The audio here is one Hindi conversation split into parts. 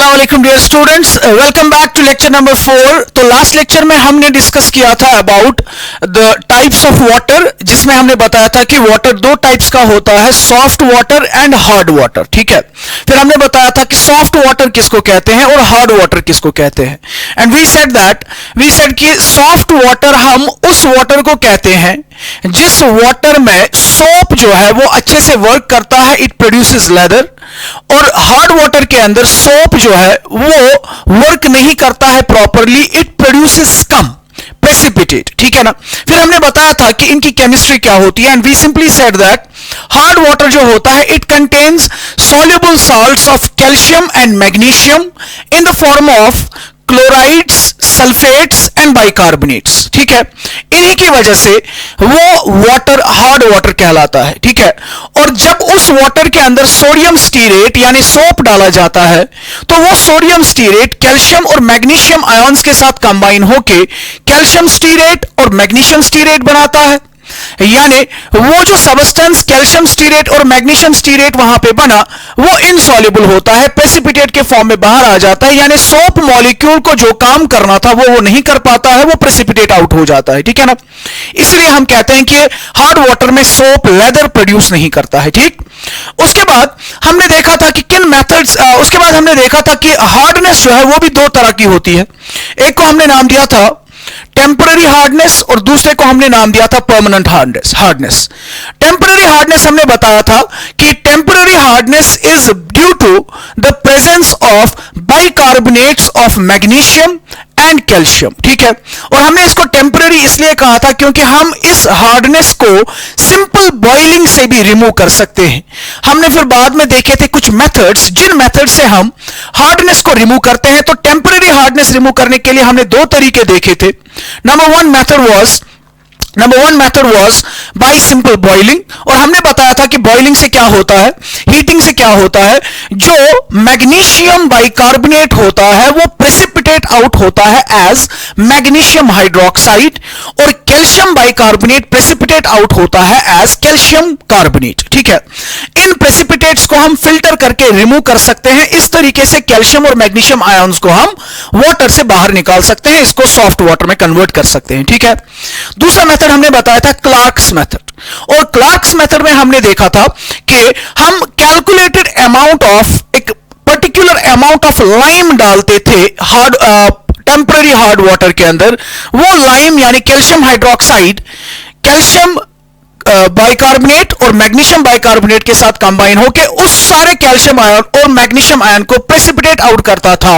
अस्सलाम वालेकुम dear students, welcome back to lecture number 4। तो लास्ट लेक्चर में हमने डिस्कस किया था about the types of water, जिसमें हमने बताया था कि वाटर दो टाइप्स का होता है, soft water and hard water. ठीक है, फिर हमने बताया था कि सॉफ्ट वाटर किसको कहते हैं और हार्ड वाटर किसको कहते हैं। एंड वी सेड कि सॉफ्ट वाटर हम उस वाटर को कहते हैं जिस वाटर में सोप जो है वो अच्छे से वर्क करता है, इट प्रोड्यूसेस लेदर। और हार्ड वाटर के अंदर सोप जो है वो वर्क नहीं करता है properly, it produces scum, precipitate. ठीक है ना। फिर हमने बताया था कि इनकी केमिस्ट्री क्या होती है, and we simply said that hard water जो होता है it contains soluble salts of calcium and magnesium in the form of chlorides, sulphates and bicarbonates. ठीक है, इन्हीं की वजह से वो वाटर हार्ड वाटर कहलाता है। ठीक है, और जब उस वाटर के अंदर सोडियम स्टीरेट यानी सोप डाला जाता है तो वो सोडियम स्टीरेट कैल्शियम और मैग्नीशियम आयंस के साथ कंबाइन होके कैल्शियम स्टीरेट और मैग्नीशियम स्टीरेट बनाता है। यानी वो जो सबस्टेंस कैल्शियम स्टीरेट और मैग्नीशियम स्टीरेट वहां पे बना वो इनसॉल्युबल होता है, प्रेसिपिटेट के फॉर्म में बाहर आ जाता है। यानी सोप मॉलिक्यूल को जो काम करना था वो नहीं कर पाता है, वो प्रेसिपिटेट आउट हो जाता है। ठीक है ना, इसलिए हम कहते हैं कि हार्ड वाटर में सोप लेदर प्रोड्यूस नहीं करता है। ठीक, उसके बाद हमने देखा था कि किन मेथड्स, उसके बाद हमने देखा था कि हार्डनेस जो है वो भी दो तरह की होती है। एक को हमने नाम दिया था टेम्पररी हार्डनेस और दूसरे को हमने नाम दिया था परमानेंट हार्डनेस। टेम्पररी हार्डनेस हमने बताया था कि temporary hardness is due to the presence of bicarbonates of magnesium and calcium. ठीक है, और हमने इसको टेम्पररी इसलिए कहा था क्योंकि हम इस हार्डनेस को सिंपल बॉइलिंग से भी रिमूव कर सकते हैं। हमने फिर बाद में देखे थे कुछ मेथड्स जिन मेथड से हम हार्डनेस को रिमूव करते हैं। तो टेम्पररी हार्डनेस रिमूव करने के लिए हमने दो तरीके देखे थे। Number one method was by simple boiling, और हमने बताया था कि बॉइलिंग से क्या होता है, हीटिंग से क्या होता है, जो मैग्नीशियम बाइकार्बोनेट होता है वो प्रेसिपिटेट आउट होता है एज मैग्नीशियम हाइड्रोक्साइड, और कैल्शियम बाइकार्बोनेट प्रेसिपिटेट आउट होता है एज कैल्शियम कार्बोनेट। ठीक है, इन प्रेसिपिटेट्स को हम फिल्टर करके रिमूव कर सकते हैं। इस तरीके से कैल्शियम और मैग्नीशियम आयंस को हम वाटर से बाहर निकाल सकते हैं, इसको सॉफ्ट वाटर में कन्वर्ट कर सकते हैं। ठीक है, दूसरा मेथड हमने बताया था क्लार्क्स मेथड, और क्लार्क्स मेथड में हमने देखा था कि हम कैलकुलेटेड अमाउंट ऑफ एक पर्टिकुलर अमाउंट ऑफ लाइम डालते थे हार्ड टेम्पररी हार्ड वाटर के अंदर। वो लाइम यानी कैल्शियम हाइड्रोक्साइड कैल्शियम बाइकार्बोनेट और मैग्नीशियम बाइकार्बोनेट के साथ कंबाइन होकर उस सारे कैल्शियम आयन और मैग्नीशियम आयन को प्रेसिपिटेट आउट करता था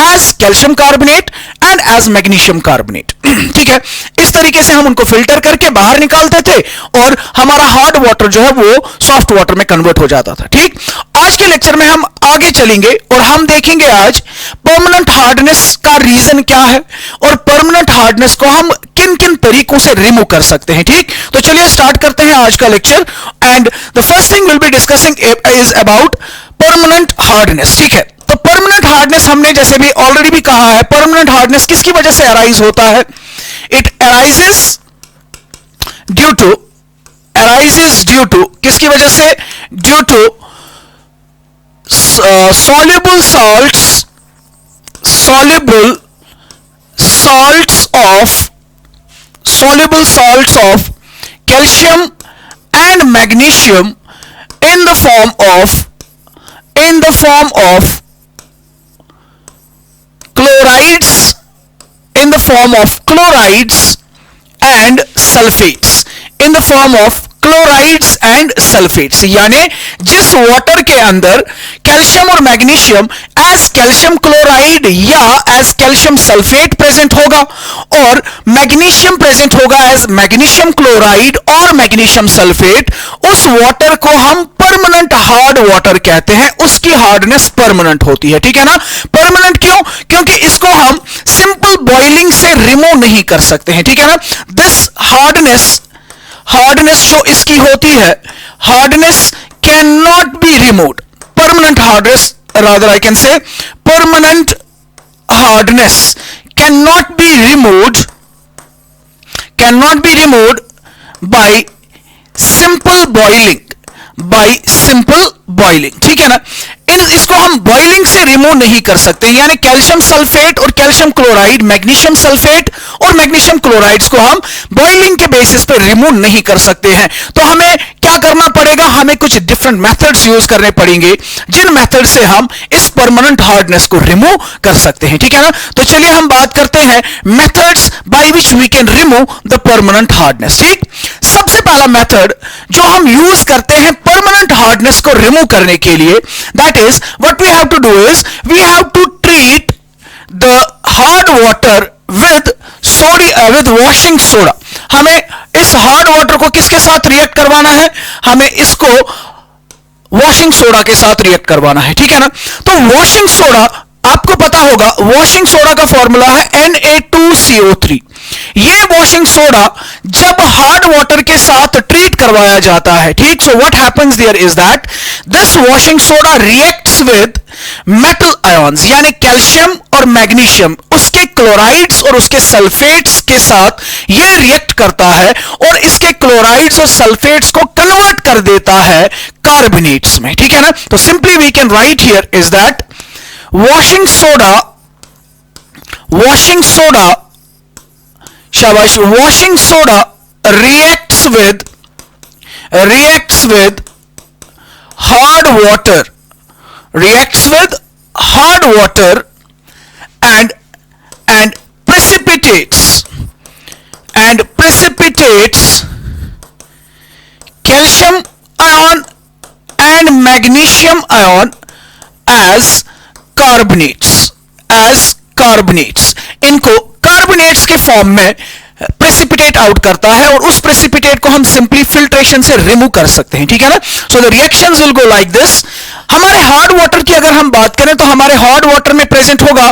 as calcium carbonate and as magnesium carbonate. ठीक है, इस तरीके से हम उनको फिल्टर करके बाहर निकालते थे और हमारा हार्ड वाटर जो है वो सॉफ्ट वाटर में कन्वर्ट हो जाता था। ठीक, आज के लेक्चर में हम आगे चलेंगे और हम देखेंगे आज परमानेंट हार्डनेस का रीजन क्या है और परमानेंट हार्डनेस को हम किन किन तरीकों से रिमूव कर सकते हैं। ठीक, तो चलिए स्टार्ट करते हैं आज का lecture. And the first thing will be discussing is about permanent hardness. ठीक है, तो परमानेंट हार्डनेस हमने जैसे भी ऑलरेडी भी कहा है, परमानेंट हार्डनेस किसकी वजह से अराइज होता है? इट अराइजेस ड्यू टू किसकी वजह से? Due to soluble salts of calcium and magnesium in the form of chlorides and sulfates। यानी जिस वाटर के अंदर कैल्शियम और मैग्नीशियम एज कैल्शियम क्लोराइड या एज कैल्शियम सल्फेट प्रेजेंट होगा और मैग्नीशियम प्रेजेंट होगा एज मैग्नीशियम क्लोराइड और मैग्नीशियम सल्फेट, उस वाटर को हम परमानेंट हार्ड वाटर कहते हैं। उसकी हार्डनेस परमानेंट होती है। ठीक है ना, परमानेंट क्यों? क्योंकि इसको हम सिंपल बॉइलिंग से रिमूव नहीं कर सकते हैं। ठीक है ना, दिस हार्डनेस जो इसकी होती है, hardness can not be removed. Permanent hardness, rather I can say permanent hardness cannot be removed by simple boiling। ठीक है ना, इसको हम बॉइलिंग से रिमूव नहीं कर सकते, यानी कैल्शियम सल्फेट और कैल्शियम क्लोराइड, मैग्नीशियम सल्फेट और मैग्नीशियम क्लोराइड्स को हम बॉइलिंग के बेसिस पे रिमूव नहीं कर सकते हैं। तो हमें क्या करना पड़ेगा, हमें कुछ डिफरेंट मेथड्स यूज करने पड़ेंगे जिन मेथड से हम इस परमानेंट हार्डनेस को रिमूव कर सकते हैं, ठीक है ना। तो चलिए हम बात करते हैं methods by which we can remove the permanent hardness. ठीक, सबसे पहला मेथड जो हम यूज करते हैं परमानेंट हार्डनेस को रिमूव करने के लिए, that is what we have to do is we have to treat the hard water with washing soda. हमें इस हार्ड वाटर को किसके साथ रिएक्ट करवाना है, हमें इसको वॉशिंग सोडा के साथ रिएक्ट करवाना है, ठीक है ना। तो वॉशिंग सोडा, आपको पता होगा वॉशिंग सोडा का फॉर्मूला है Na2CO3। ये वॉशिंग सोडा जब हार्ड वाटर के साथ ट्रीट करवाया जाता है, ठीक, so what happens there is that this washing soda reacts with metal ions, यानी कैल्शियम और मैग्नीशियम, उसके क्लोराइड्स और उसके सल्फेट्स के साथ ये रिएक्ट करता है और इसके क्लोराइड्स और सल्फेट्स को कन्वर्ट कर देता है कार्बोनेट्स में, ठीक है ना। तो simply we can write here is that washing soda, शाबाश, washing soda reacts with hard water and precipitates calcium ion and magnesium ion as carbonates, इनको कार्बोनेट्स के फॉर्म में प्रेसिपिटेट आउट करता है और उस प्रेसिपिटेट को हम सिंपली फिल्ट्रेशन से रिमूव कर सकते हैं, ठीक है ना। So the reactions will go like this. हमारे हार्ड वाटर की अगर हम बात करें तो हमारे हार्ड वाटर में प्रेजेंट होगा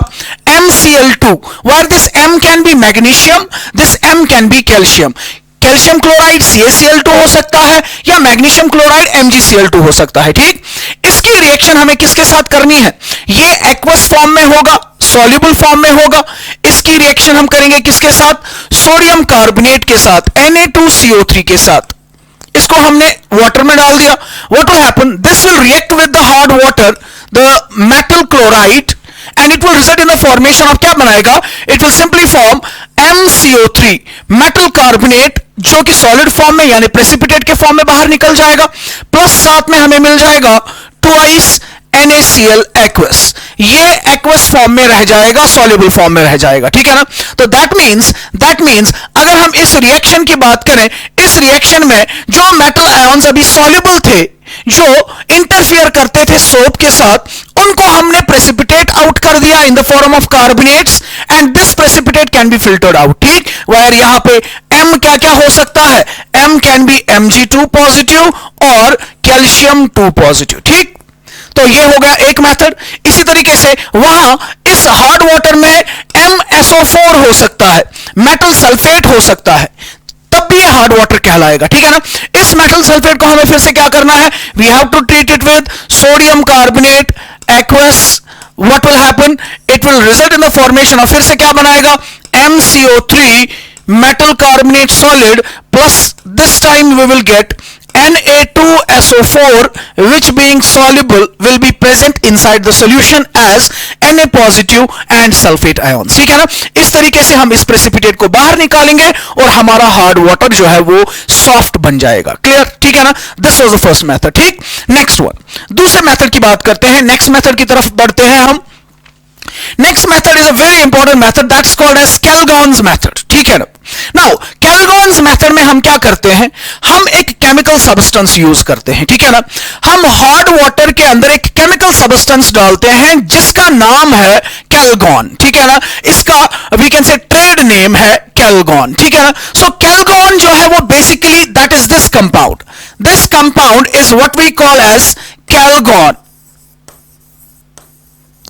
MCl2, where this M can be magnesium, this M can be calcium। Calcium chloride CaCl2 हो सकता है या मैग्नीशियम क्लोराइड MgCl2 हो सकता है, ठीक। इसकी रिएक्शन हमें किसके साथ करनी है, ये एक्वस फॉर्म में होगा, सॉल्युबल फॉर्म में होगा। इसकी रिएक्शन हम करेंगे किसके साथ, सोडियम कार्बोनेट के साथ, Na2CO3 के साथ। इसको हमने वाटर में डाल दिया, what will happen, this will react with the hard water, the metal chloride, and it will result in the formation of, क्या बनाएगा, it will simply form MCO3 metal carbonate, जो कि सॉलिड फॉर्म में यानी प्रेसिपिटेट के फॉर्म में बाहर निकल जाएगा, प्लस साथ में हमें मिल जाएगा ट्वाइस NaCl एक्वस, ये एक्वस फॉर्म में रह जाएगा, सॉल्युबल फॉर्म में रह जाएगा, ठीक है ना। तो दैट मींस अगर हम इस रिएक्शन की बात करें, इस रिएक्शन में जो मेटल आयंस अभी सॉल्युबल थे, जो इंटरफियर करते थे सोप के साथ, उनको हमने प्रेसिपिटेट आउट कर दिया इन the form of carbonates and this precipitate can be filtered out, ठीक। वायर यहां पे M क्या क्या हो सकता है, M can be Mg2 positive और कैल्शियम 2 पॉजिटिव, ठीक। तो ये हो गया एक मेथड। इसी तरीके से वहां इस हार्ड वाटर में MSO4 हो सकता है, मेटल सल्फेट हो सकता है, तब भी ये हार्ड वाटर कहलाएगा, ठीक है ना। इस मेटल सल्फेट को हमें फिर से क्या करना है, we have to treat it with sodium carbonate aqueous. What will happen, it will result in the formation of, फिर से क्या बनाएगा, MCO3 metal carbonate solid, plus this time we will get Na2SO4, which being soluble will be present inside the solution as Na positive and sulfate ions, ठीक है ना। इस तरीके से हम इस प्रेसिपिटेट को बाहर निकालेंगे और हमारा हार्ड वाटर जो है वो सॉफ्ट बन जाएगा, क्लियर, ठीक है ना। This was the first method, ठीक। नेक्स्ट वन, दूसरे मेथड की बात करते हैं, नेक्स्ट मेथड की तरफ बढ़ते हैं हम। Next method is a very important method that's called as Calgon's method, ठीक है ना। Now Calgon's method में हम क्या करते हैं, हम एक केमिकल सब्सटेंस यूज करते हैं, ठीक है ना। हम हार्ड वाटर के अंदर एक केमिकल सब्सटेंस डालते हैं जिसका नाम है कैलगॉन, ठीक है ना। इसका we can say trade name है कैलगॉन, ठीक है ना। सो कैलगॉन जो है वो basically that is this compound is what we call as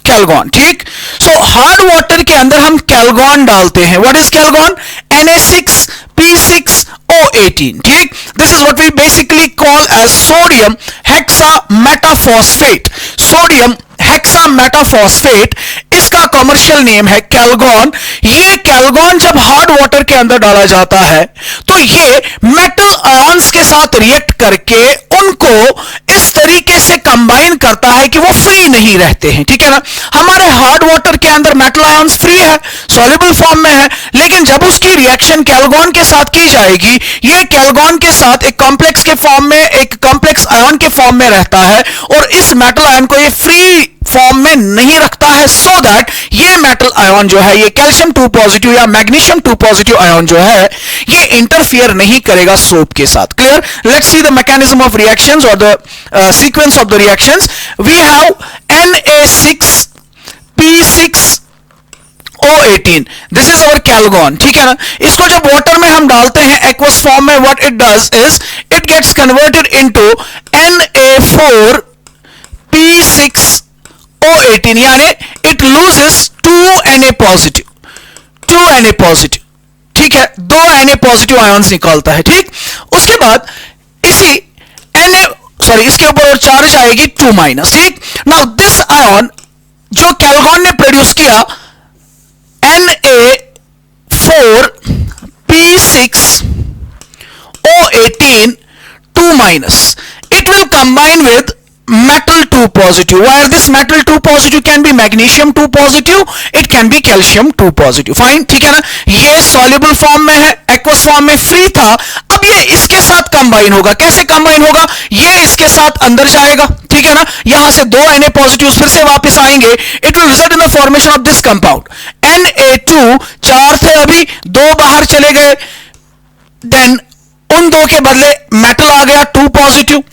Calgon, ठीक। सो हार्ड वाटर के अंदर हम कैलगॉन डालते हैं, व्हाट इज कैलगॉन, Na6P6O18, ठीक। This is what we basically call as sodium hexametaphosphate, sodium hexametaphosphate. इस इसका कॉमर्शियल नेम है कैलगॉन। ये कैलगॉन जब हार्ड वाटर के अंदर डाला जाता है तो ये मेटल आयंस के साथ रिएक्ट करके उनको इस तरीके से कंबाइन करता है कि वो फ्री नहीं रहते हैं, ठीक है ना। हमारे हार्ड वाटर के अंदर मेटल आयंस फ्री है, सॉल्युबल फॉर्म में है, लेकिन जब उसकी रिएक्शन कैलगॉन के साथ की जाएगी, ये कैलगॉन के साथ एक कॉम्प्लेक्स के फॉर्म में, एक कॉम्प्लेक्स आयन के फॉर्म में रहता है और इस मेटल आयन को ये फ्री फॉर्म में नहीं रखता है, सो दैट ये मेटल आयन जो है, ये कैल्शियम 2 पॉजिटिव या मैग्नीशियम 2 पॉजिटिव आयन जो है, ये इंटरफियर नहीं करेगा सोप के साथ। Clear? Let's see the mechanism of reactions और the sequence of the reactions. We have Na6P6O18, this is our Calgon, ठीक है ना। इसको जब वाटर में हम डालते हैं एक्वस फॉर्म में, what it does is it gets converted into Na4P6O18, यानी it loses 2Na positive, 2Na positive, ठीक है, 2 Na पॉजिटिव आयंस निकालता है, ठीक। उसके बाद इसी इसके ऊपर और चार्ज आएगी 2 माइनस, ठीक। नाउ दिस आयन जो कैलगॉन ने प्रोड्यूस किया Na4P6O18 2 minus, it will combine with metal 2 positive, where this metal 2 positive can be magnesium 2 positive, it can be calcium 2 positive, fine, ठीक है ना। ये soluble form में है, aqueous form में free था, अब ये इसके साथ कंबाइन होगा। कैसे कंबाइन होगा? ये इसके साथ अंदर जाएगा, ठीक है ना। यहां से 2 Na positives फिर से वापस आएंगे, it will result in the formation of this compound Na2, 4 थे अभी, 2 बाहर चले गए, देन उन 2 के बदले मेटल आ गया 2 पॉजिटिव,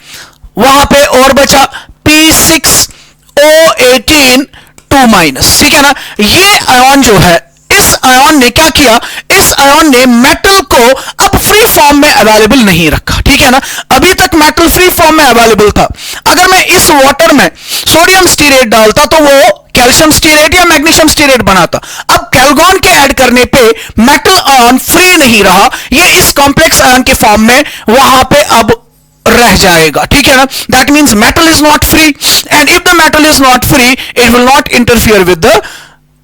वहां पे और बचा P6O18 2 माइनस, ठीक है ना। ये आयन जो है, इस आयन ने क्या किया, इस आयन ने मेटल को अब फ्री फॉर्म में अवेलेबल नहीं रखा, ठीक है ना। अभी तक मेटल फ्री फॉर्म में अवेलेबल था। अगर मैं इस वाटर में सोडियम स्टीरेट डालता तो वो कैल्शियम स्टीरेट या मैग्नीशियम स्टीरेट बनाता। अब कैलगॉन के ऐड करने पे मेटल आयन फ्री नहीं रहा, ये इस कॉम्प्लेक्स आयन के फॉर्म में वहां पे अब रह जाएगा, ठीक है ना। That means metal is not free, and if the metal is not free it will not interfere with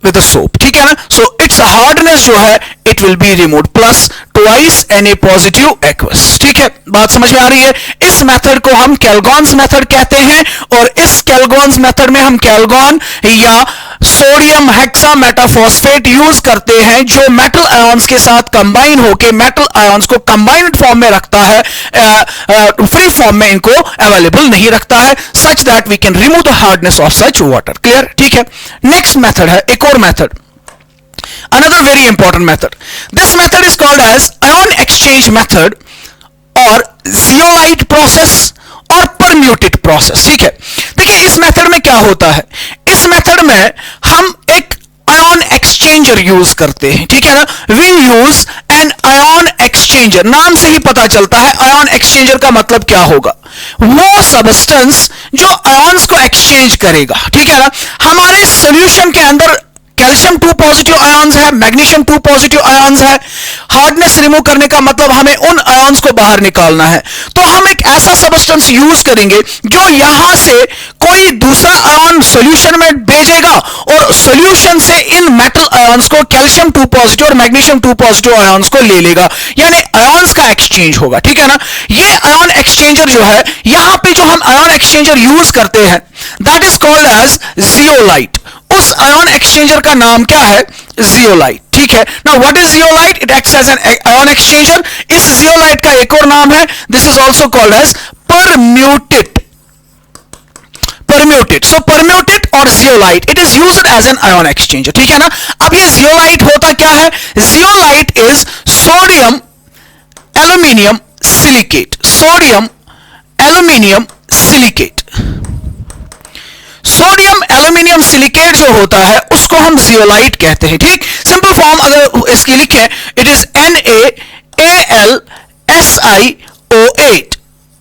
the soap, ठीक है ना। सो इट्स हार्डनेस जो है it will be remove plus twice Na positive aqueous, ठीक है। बात समझ में आ रही है? इस मेथड को हम कैलगॉन्स मेथड कहते हैं, और इस कैलगॉन्स मेथड में हम कैलगॉन या सोडियम हेक्सा मेटाफॉस्फेट यूज करते हैं, जो मेटल आयंस के साथ कंबाइन होकर मेटल आयंस को कंबाइंड फॉर्म में रखता है, फ्री फॉर्म में इनको अवेलेबल नहीं रखता है, such that we can remove the hardness of such water. Clear? ठीक है। नेक्स्ट मेथड है एक और method, another very important method. This method is called as ion exchange method or zeolite process और permutate process, ठीक है। देखिए इस मेथड में क्या होता है, इस मेथड में हम एक आयन एक्सचेंजर यूज करते हैं, ठीक है ना। We use an ion exchanger, नाम से ही पता चलता है आयन एक्सचेंजर का मतलब क्या होगा, वो सबस्टेंस जो आयंस को एक्सचेंज करेगा, ठीक है ना। हमारे सॉल्यूशन के अंदर कैल्शियम 2 पॉजिटिव आयंस है, मैग्नीशियम 2 पॉजिटिव आयंस है। हार्डनेस रिमूव करने का मतलब हमें उन आयंस को बाहर निकालना है, तो हम एक ऐसा सबस्टेंस यूज करेंगे जो यहां से कोई दूसरा आयन सॉल्यूशन में भेजेगा और सॉल्यूशन से इन मेटल आयंस को, कैल्शियम 2 पॉजिटिव और मैग्नीशियम 2 पॉजिटिव आयंस को ले लेगा, यानी आयंस का एक्सचेंज होगा, ठीक है ना। ये आयन एक्सचेंजर जो है, यहां पे जो हम आयन एक्सचेंजर यूज करते हैं that is called as zeolite. उस आयन एक्सचेंजर का नाम क्या है? जियोलाइट, ठीक है। Now what is zeolite? It acts as an ion exchanger. इस जियोलाइट का एक और नाम है, this is also called as permutit. Permutit, so permutit और zeolite, it is used as an ion exchanger, ठीक है ना। अब ये जियोलाइट होता क्या है? Zeolite is sodium aluminium silicate, sodium aluminium silicate. Sodium aluminium silicate जो होता है उसको हम जियोलाइट कहते हैं, ठीक। सिंपल फॉर्म अगर इसकी लिखें, इट इज NaAlSiO8,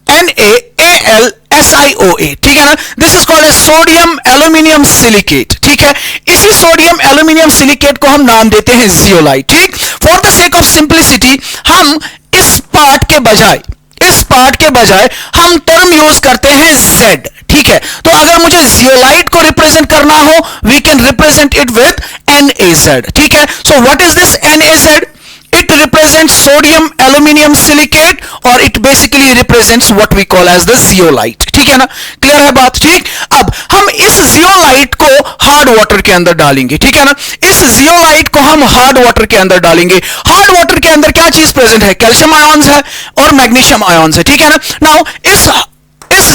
NaAlSiO8, ठीक है ना। This is called as sodium aluminium silicate, ठीक है। इसी सोडियम एल्यूमिनियम सिलिकेट को हम नाम देते हैं जियोलाइट, ठीक। For the sake of simplicity हम इस पार्ट के बजाय, इस पार्ट के बजाय हम टर्म यूज करते हैं Z, ठीक है। तो अगर मुझे जियोलाइट को रिप्रेजेंट करना हो, we can represent it with NaZ, ठीक है। So what is this NaZ? It represents sodium aluminum silicate और it basically represents what we call as the zeolite, ठीक है ना, क्लियर है बात, ठीक। अब हम इस zeolite को हार्ड वाटर के अंदर डालेंगे, ठीक है ना, इस zeolite को हम हार्ड वाटर के अंदर डालेंगे। हार्ड वाटर के अंदर क्या चीज प्रेजेंट है? कैल्शियम आयंस है और मैग्नीशियम आयंस है, ठीक है ना। नाउ इस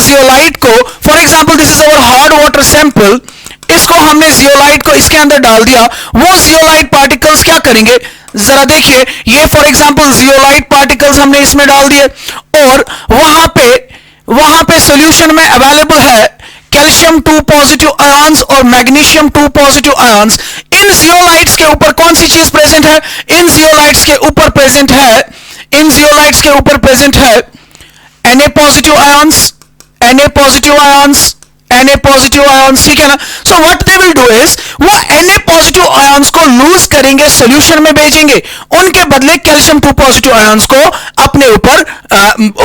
zeolite को, for example this is our hard water sample, इसको हमने जियोलाइट को इसके अंदर डाल दिया, वो जियोलाइट पार्टिकल्स क्या करेंगे, जरा देखिए, ये फॉर एग्जांपल जियोलाइट पार्टिकल्स हमने इसमें डाल दिए और वहां पे सॉल्यूशन में अवेलेबल है कैल्शियम 2 पॉजिटिव आयंस और मैग्नीशियम 2 पॉजिटिव आयंस। इन जियोलाइट्स के ऊपर कौन सी चीज प्रेजेंट है? इन जियोलाइट्स के ऊपर प्रेजेंट है Na positive ions, Na positive ions, Na positive ions, ठीक है ना। So what they will do is, वो Na पॉजिटिव आयंस को लूज करेंगे, सॉल्यूशन में भेजेंगे, उनके बदले कैल्शियम 2 पॉजिटिव आयंस को अपने ऊपर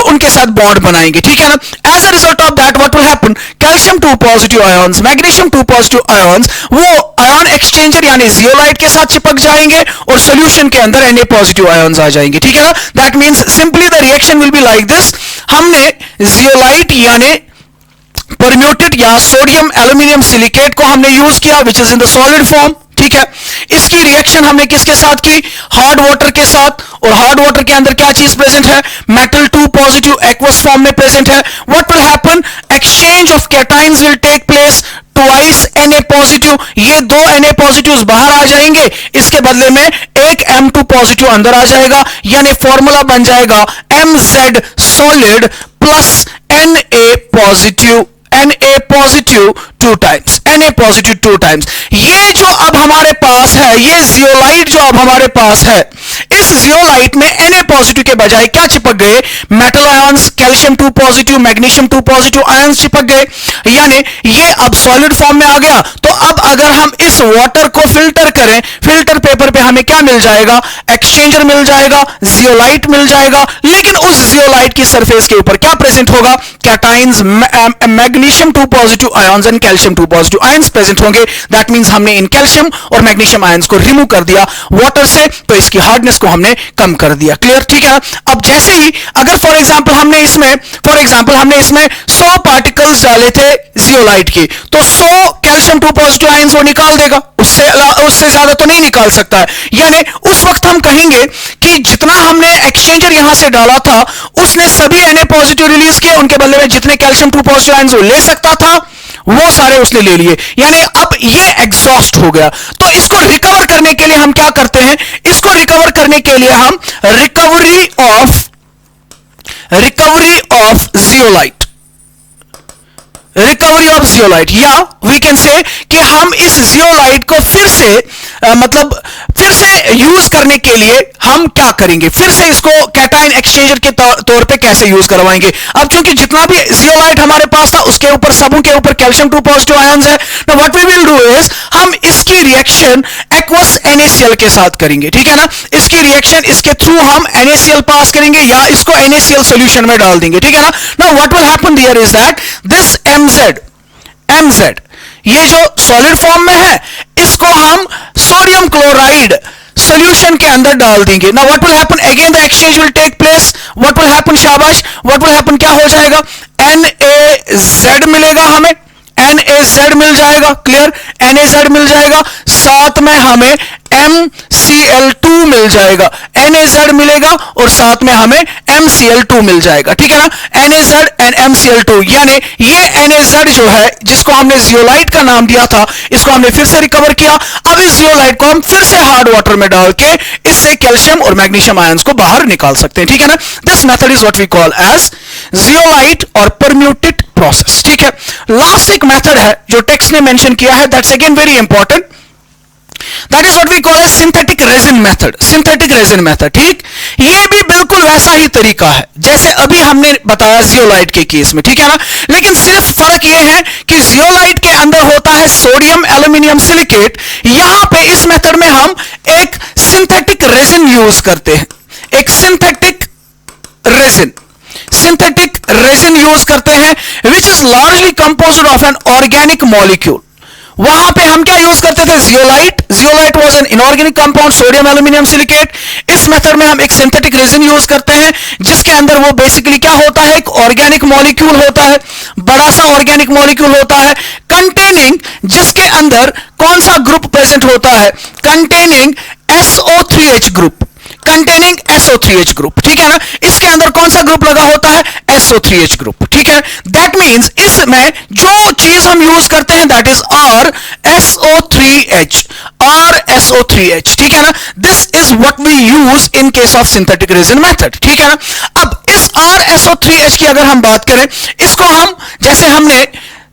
उनके साथ बॉन्ड बनाएंगे, ठीक है ना। As a result of that what will happen, calcium 2 positive ions, magnesium 2 positive ions वो आयन एक्सचेंजर यानी जियोलाइट के साथ चिपक जाएंगे और सॉल्यूशन के अंदर Na पॉजिटिव आयंस आ जाएंगे, ठीक है ना। That means simply the reaction will be like this, हमने जियोलाइट यानी परम्यूटेड या सोडियम एल्यूमिनियम सिलिकेट को हमने यूज किया which is in the solid form, ठीक है। इसकी रिएक्शन हमने किसके साथ की? हार्ड वाटर के साथ, और हार्ड वाटर के अंदर क्या चीज प्रेजेंट है? मेटल 2 पॉजिटिव एक्वस फॉर्म में प्रेजेंट है। What will happen, exchange of cations will take place, twice Na positive, ये दो Na पॉजिटिव्स बाहर आ जाएंगे, इसके बदले में एक M2 पॉजिटिव अंदर आ जाएगा, यानी फॉर्मूला बन जाएगा Mz solid plus Na positive 2 times, Na positive 2 times. ये जो अब हमारे पास है, ये जियोलाइट जो अब हमारे पास है, इस जियोलाइट में Na पॉजिटिव के बजाय क्या चिपक गए? Metal ions, calcium 2 positive, magnesium 2 positive ions चिपक गए, यानी ये अब सॉलिड फॉर्म में आ गया। तो अब अगर हम इस वाटर को फिल्टर करें, फिल्टर पेपर पे हमें क्या मिल जाएगा? एक्सचेंजर मिल जाएगा, जियोलाइट मिल जाएगा, लेकिन उस जियोलाइट की सरफेस के ऊपर क्या प्रेजेंट होगा? Cations, magnesium 2 positive ions and calcium 2 positive ions present होंगे। दैट मींस हमने इन कैल्शियम और मैग्नीशियम आयंस को रिमूव कर दिया वाटर से, तो इसकी हार्डनेस को हमने कम कर दिया, क्लियर, ठीक है। अब जैसे ही अगर फॉर एग्जांपल हमने इसमें 100 पार्टिकल्स डाले थे जियोलाइट के, तो 100 कैल्शियम 2 पॉजिटिव आयंस वो निकाल देगा, उससे ज्यादा तो नहीं निकाल सकता है। यानी उस वक्त हम कहेंगे कि जितना हमने एक्सचेंजर यहां से डाला था, उसने सभी Na पॉजिटिव रिलीज किए, उनके बदले में जितने कैल्शियम 2 पॉजिटिव आयंस वो ले सकता था वो सारे उसने ले लिए, यानी अब ये एग्जॉस्ट हो गया। तो इसको रिकवर करने के लिए हम क्या करते हैं? इसको रिकवर करने के लिए हम रिकवरी ऑफ जियोलाइट या वी कैन से कि हम इस जियोलाइट को फिर से यूज करने के लिए हम क्या करेंगे? फिर से इसको कैटाइन एक्सचेंजर के तौर पे कैसे यूज करवाएंगे? अब चूंकि जितना भी जियोलाइट हमारे पास था उसके ऊपर सबों के ऊपर कैल्शियम 2 पॉजिटिव आयंस है। Now what we will do is, हम इसकी रिएक्शन एक्वस NaCl के साथ करेंगे, ठीक है ना। इसकी रिएक्शन इसके थ्रू हम NaCl पास करेंगे या इसको NaCl सॉल्यूशन में डाल देंगे, ठीक है ना। Now what will happen there is that this MZ ये जो सॉलिड फॉर्म में है, इसको हम सोडियम क्लोराइड सॉल्यूशन के अंदर डाल देंगे। Now what will happen, again the exchange will take place. What will happen, शाबाश, व्हाट विल हैपन, क्या हो जाएगा? NaZ मिलेगा हमें, NaZ मिल जाएगा, क्लियर, NaZ मिल जाएगा, साथ में हमें MCl2 मिल जाएगा, NaZ मिलेगा और साथ में हमें MCl2 मिल जाएगा, ठीक है ना। NaZ एंड MCl2, यानी ये NaZ जो है जिसको हमने जियोलाइट का नाम दिया था, इसको हमने फिर से रिकवर किया। अब इस जियोलाइट को हम फिर से हार्ड वाटर में डाल के इससे कैल्शियम और मैग्नीशियम आयंस को बाहर निकाल सकते हैं, ठीक है ना। This method is what we call as zeolite और परम्यूटेड प्रोसेस, ठीक है। लास्ट एक मेथड है जो टेक्स्ट ने मेंशन किया है, that's again very important, that is what we call as synthetic resin method, ठीक। ये भी बिल्कुल वैसा ही तरीका है जैसे अभी हमने बताया जियोलाइट के केस में, ठीक है ना। लेकिन सिर्फ फर्क यह है कि जियोलाइट के अंदर होता है सोडियम एल्यूमिनियम सिलिकेट, यहां पे इस मेथड में हम एक सिंथेटिक रेजिन यूज करते हैं, एक synthetic resin. Synthetic resin use करते हैं which is largely composed of an organic molecule. वहां पे हम क्या यूज करते थे, zeolite. Zeolite was an inorganic compound, sodium aluminium silicate. इस मेथड में हम एक सिंथेटिक रेजिन यूज करते हैं जिसके अंदर वो बेसिकली क्या होता है, एक ऑर्गेनिक मॉलिक्यूल होता है, बड़ा सा ऑर्गेनिक मॉलिक्यूल होता है, कंटेनिंग, जिसके अंदर कौन सा ग्रुप प्रेजेंट होता है, containing SO3H group, containing SO3H group, ठीक है ना। इसके अंदर कौन सा ग्रुप लगा होता है, SO3H ग्रुप, ठीक है। दैट मींस इसमें जो चीज हम यूज करते हैं दैट इज RSO3H, RSO3H, ठीक है ना। This is what we use in case of synthetic resin method, ठीक है ना। अब इस RSO3H की अगर हम बात करें, इसको हम, जैसे हमने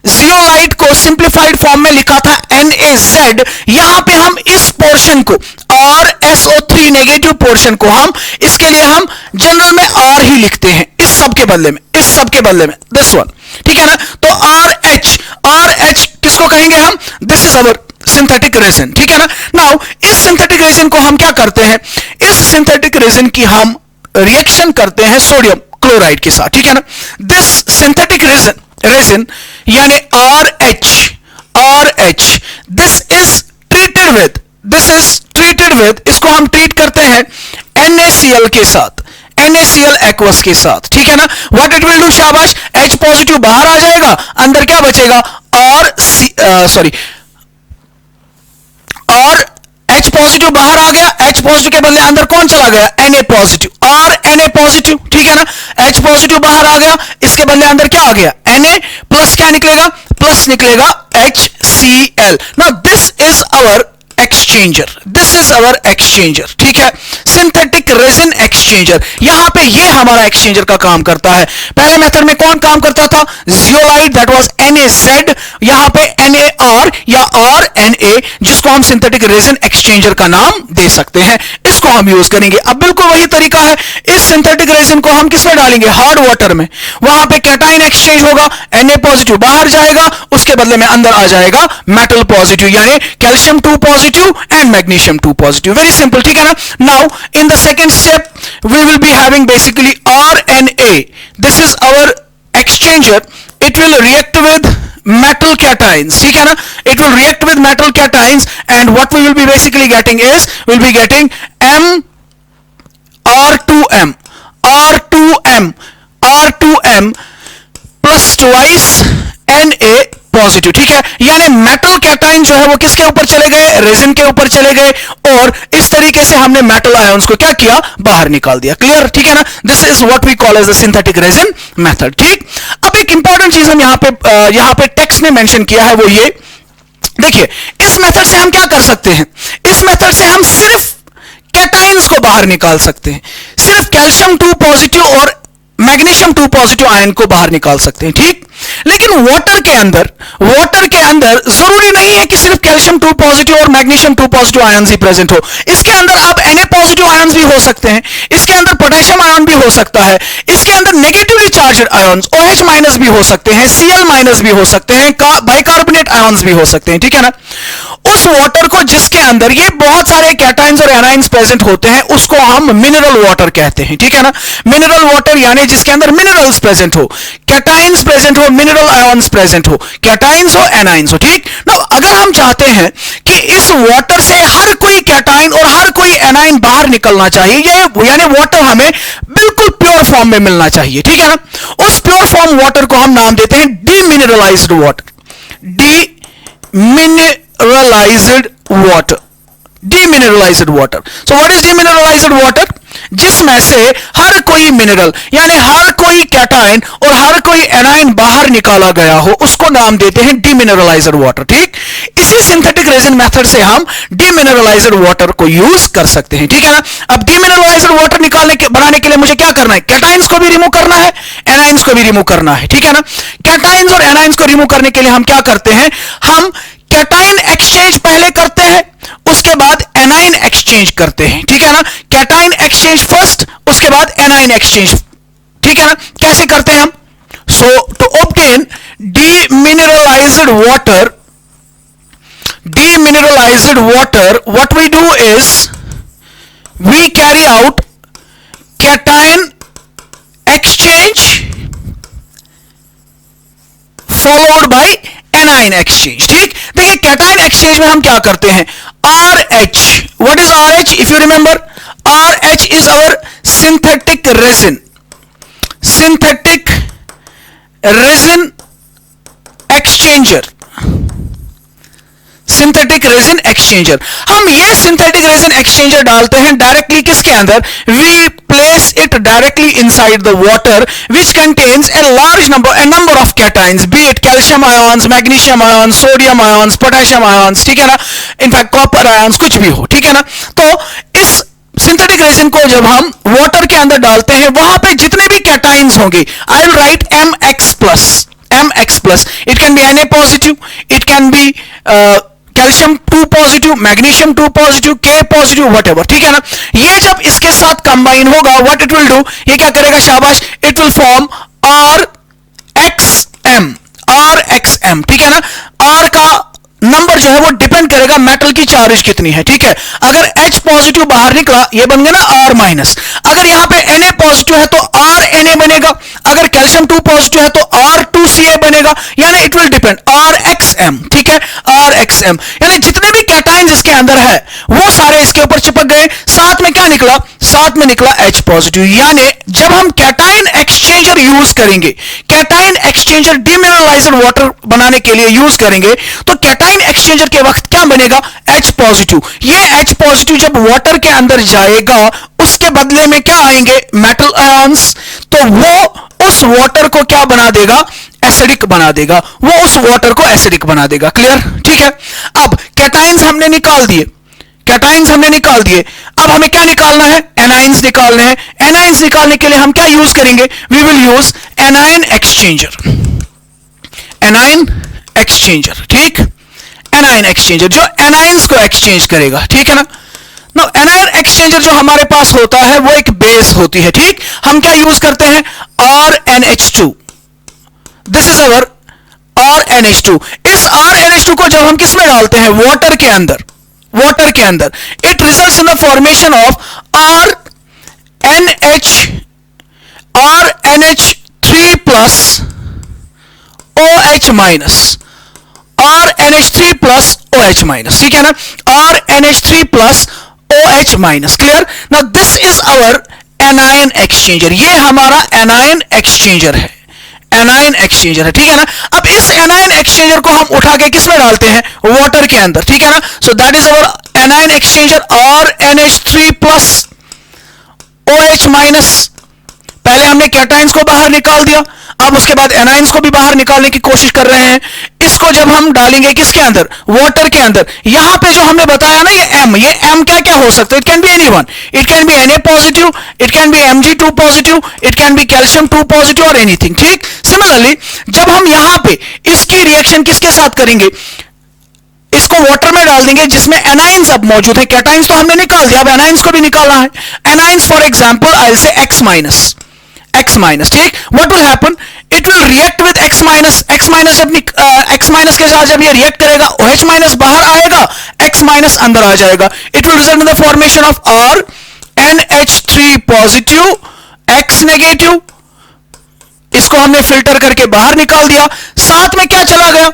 जियोलाइट को सिंप्लीफाइड फॉर्म में लिखा था NaZ, यहां पे हम इस पोर्शन को RSO3 नेगेटिव पोर्शन को हम, इसके लिए हम जनरल में R ही लिखते हैं, इस सब के बदले में, इस सब के बदले में, दिस वन, ठीक है ना। तो RH किसको कहेंगे हम, this is our synthetic resin, ठीक है ना। नाउ इस सिंथेटिक रेजिन को हम क्या करते हैं, इस सिंथेटिक रेजिन की हम रिएक्शन करते हैं सोडियम क्लोराइड के साथ, ठीक है ना। दिस सिंथेटिक रेजिन यानी RH this is treated with, इसको हम ट्रीट करते हैं NaCl के साथ, NaCl एक्वस के साथ, ठीक है ना। व्हाट इट विल डू, शाबाश, H पॉजिटिव बाहर आ जाएगा, अंदर क्या बचेगा, और H पॉजिटिव बाहर आ गया, H पॉजिटिव के बदले अंदर कौन चला गया, Na पॉजिटिव, और Na पॉजिटिव, ठीक है ना। H पॉजिटिव बाहर आ गया, इसके बदले अंदर क्या आ गया, Na प्लस, क्या निकलेगा, प्लस निकलेगा HCl। Now this is our exchanger, ठीक है, सिंथेटिक रेजिन एक्सचेंजर। यहां पे ये हमारा एक्सचेंजर का काम करता है। पहले मेथड में कौन काम करता था, जियोलाइट, दैट वाज NaZ, यहां पे NaR या RNa, जिसको हम सिंथेटिक रेजिन एक्सचेंजर का नाम दे सकते हैं, इसको हम यूज करेंगे। अब बिल्कुल वही तरीका है, इस सिंथेटिक रेजिन को हम किसमें डालेंगे, हार्ड वाटर में। वहां पे कैटाइन एक्सचेंज होगा, Na पॉजिटिव बाहर जाएगा, उसके बदले में अंदर आ जाएगा मेटल पॉजिटिव, यानी calcium 2 positive and magnesium 2 positive. Very simple, ठीक है ना। Now in the second step we will be having basically RNA. This is our exchanger. It will react with metal cations, ठीक है ना। It will react with metal cations and what we will be basically getting is, we'll be getting R2M plus twice Na positive, ठीक है। यानी मेटल कैटाइन जो है वो किसके ऊपर चले गए, रेजिन के ऊपर चले गए, और इस तरीके से हमने मेटल आयंस को क्या किया, बाहर निकाल दिया। क्लियर, ठीक है ना। This is what we call as the synthetic resin method, ठीक। अब एक इंपॉर्टेंट चीज हम यहां पे टेक्स्ट में मेंशन किया है, वो ये देखिए, इस मेथड से हम क्या कर सकते हैं, इस मेथड से हम सिर्फ कैटाइंस को बाहर निकाल सकते हैं, सिर्फ कैल्शियम 2 पॉजिटिव और मैग्नीशियम 2 पॉजिटिव आयन को बाहर निकाल सकते हैं, ठीक। लेकिन वाटर के अंदर जरूरी नहीं है कि सिर्फ कैल्शियम 2 पॉजिटिव और मैग्नीशियम 2 पॉजिटिव आयन ही प्रेजेंट हो। इसके अंदर आप Na पॉजिटिव आयन भी हो सकते हैं, इसके अंदर पोटेशियम आयन भी हो सकता है, इसके अंदर negatively charged ions OH minus भी हो सकते हैं, Cl माइनस भी हो सकते हैं, बाइकार्बोनेट आयंस भी हो सकते हैं, ठीक है ना। उस वाटर को जिसके अंदर ये बहुत सारे कैटाइंस और एनाइंस प्रेजेंट होते हैं, उसको हम मिनरल वाटर कहते हैं, ठीक है ना। मिनरल वाटर यानी जिसके अंदर मिनरल्स प्रेजेंट हो, कैटाइंस प्रेजेंट हो, मिनरल आयंस प्रेजेंट हो, कैटाइंस हो, एनाइंस हो, ठीक ना। अगर हम चाहते हैं कि इस वाटर से हर कोई कैटाइन और हर कोई एनाइन बाहर निकलना चाहिए, यानी वाटर हमें बिल्कुल प्योर फॉर्म में मिलना चाहिए, ठीक है ना। उस प्योर फॉर्म वाटर को हम नाम देते हैं demineralised water, demineralised water. So what is demineralised water, जिसमें से हर कोई मिनरल यानी हर कोई कैटाइन और हर कोई एनाइन बाहर निकाला गया हो, उसको नाम देते हैं डीमिनरलाइज्ड वाटर, ठीक। इसी सिंथेटिक रेजिन मेथड से हम डीमिनरलाइज्ड वाटर को यूज कर सकते हैं, ठीक है ना। अब डीमिनरलाइज्ड वाटर बनाने के लिए मुझे क्या करना है, कैटाइंस को भी रिमूव करना है, एनाइंस को भी रिमूव करना है, ठीक है ना। कैटाइंस और एनाइंस को रिमूव करने के लिए हम क्या करते हैं, हम कैटाइन एक्सचेंज पहले करते हैं, उसके बाद एनाइन एक्सचेंज करते हैं, ठीक है ना। कैटाइन एक्सचेंज फर्स्ट, उसके बाद एनाइन एक्सचेंज, ठीक है ना। कैसे करते हैं हम, so to obtain demineralised water what we do is we carry out cation exchange followed by anion exchange. ठीक, देखिए कैटाइन एक्सचेंज में हम क्या करते हैं, R H, what is R H, if you remember, R H is our synthetic resin, synthetic resin exchanger, synthetic resin exchanger. हम ये सिंथेटिक रेजिन एक्सचेंजर डालते हैं डायरेक्टली किसके अंदर, we place it directly inside the water which contains a large number of cations, be it calcium ions, magnesium ions, sodium ions, potassium ions, ठीक है ना, इनफैक्ट कॉपर आयंस, कुछ भी हो, ठीक है ना। तो इस सिंथेटिक रेजिन को जब हम वाटर के अंदर डालते हैं, वहां पे जितने भी कैटाइंस होंगे, I will write mx plus, mx plus, it can B Na positive, it can B calcium 2 positive, magnesium 2 positive, K positive, whatever, ठीक है ना। ये जब इसके साथ कंबाइन होगा, व्हाट इट विल डू, ये क्या करेगा, शाबाश, it will form RXM, RXM, ठीक है ना। R का नंबर जो है वो डिपेंड करेगा मेटल की चार्ज कितनी है, ठीक है। अगर H पॉजिटिव बाहर निकला, ये बन गया ना R माइनस। अगर यहां पे Na पॉजिटिव है तो RNA बनेगा, अगर कैल्शियम 2 पॉजिटिव है तो R2Ca बनेगा, यानी इट विल डिपेंड, RXM, ठीक है, RXM, यानी जितने भी कैटाइंस इसके अंदर है वो सारे इसके ऊपर चिपक गए। साथ में क्या निकला, साथ में निकला H पॉजिटिव। यानी जब हम कैटाइन एक्सचेंजर यूज करेंगे, कैटाइन एक्सचेंजर डिमिनरलाइज्ड वाटर बनाने के लिए यूज करेंगे, तो कैटाइन एक्सचेंजर के वक्त क्या बनेगा, H पॉजिटिव। ये H पॉजिटिव जब वाटर के अंदर जाएगा, उसके बदले में क्या आएंगे, मेटल आयंस, तो वो उस वाटर को क्या बना देगा, एसिडिक बना देगा, वो उस वाटर को एसिडिक बना देगा। क्लियर, ठीक है। अब कैटाइंस हमने निकाल दिए, कैटाइंस हमने निकाल दिए, अब हमें क्या निकालना है, एनाइंस निकालने हैं। एनाइंस निकालने के लिए हम क्या यूज करेंगे, we will use anion exchanger, anion exchanger, ठीक, एनाइन एक्सचेंजर जो एनाइंस को एक्सचेंज करेगा, ठीक है ना। नो, एनाइन एक्सचेंजर जो हमारे पास होता है वो एक बेस होती है, ठीक। हम क्या यूज करते हैं, RNH2, this is our RNH2। इस RNH2 को जब हम किस में डालते हैं, वाटर के अंदर, वाटर के अंदर, it results in the formation of RNH3 plus OH minus, RNH3 plus OH minus, ठीक है ना, RNH3 plus OH minus. Clear, now this is our anion exchanger, ये हमारा एनाइन एक्सचेंजर है, एनाइन एक्सचेंजर है, ठीक है ना। अब इस एनाइन एक्सचेंजर को हम उठा के किस में डालते हैं, वाटर के अंदर, ठीक है ना। So that is our A9 exchanger, RNH3 plus OH minus. पहले हमने कैटाइंस को बाहर निकाल दिया, अब उसके बाद एनाइंस को भी बाहर निकालने की कोशिश कर रहे हैं। इसको जब हम डालेंगे किसके अंदर, वाटर के अंदर, यहां पे जो हमने बताया ना, ये M क्या क्या हो सकता है, it can B anyone, it can B Na positive, it can B Mg2 positive, it can B calcium 2 positive और एनीथिंग, ठीक। सिमिलरली जब हम यहां पे इसकी रिएक्शन किसके साथ करेंगे, इसको वाटर में डाल देंगे जिसमें एनाइंस अब मौजूद है, कैटाइंस तो हमने निकाल दिया, अब एनाइंस को भी निकालना है। Anions for example I will say X minus, X minus, ठीक। What will happen, it will react with X minus, X minus जब X माइनस के साथ जब ये रिएक्ट करेगा, OH माइनस बाहर आएगा, X माइनस अंदर आ जाएगा, it will result in the formation of RNH3 positive X negative. इसको हमने फिल्टर करके बाहर निकाल दिया, साथ में क्या चला गया,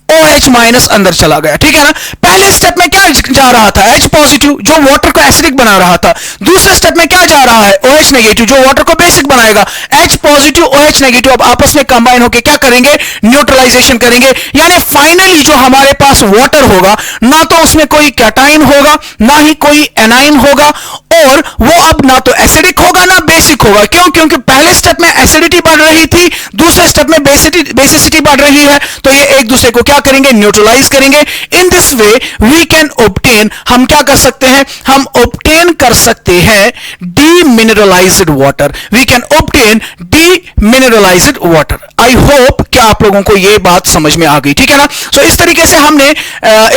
OH माइनस अंदर चला गया, ठीक है ना। पहले स्टेप में क्या जा रहा था, H पॉजिटिव जो वाटर को एसिडिक बना रहा था। दूसरे स्टेप में क्या जा रहा है, OH नेगेटिव जो वाटर को बेसिक बनाएगा। H पॉजिटिव OH नेगेटिव अब आपस में कंबाइन होकर क्या करेंगे, न्यूट्रलाइजेशन करेंगे, यानी फाइनली जो हमारे पास वाटर होगा, ना तो उसमें कोई कैटाइन होगा, ना ही कोई एनाइन होगा, और वो अब ना तो एसिडिक होगा ना बेसिक होगा। क्यों, क्योंकि पहले स्टेप में एसिडिटी बढ़ रही थी, दूसरे स्टेप में बेसिसिटी बढ़ रही है, तो ये एक दूसरे को क्या करेंगे, न्यूट्रलाइज करेंगे। In this way we can obtain, हम क्या कर सकते हैं, हम ऑब्टेन कर सकते हैं demineralised water, we can obtain demineralised water. I hope कि आप लोगों को यह बात समझ में आ गई, ठीक है ना। सो इस तरीके से हमने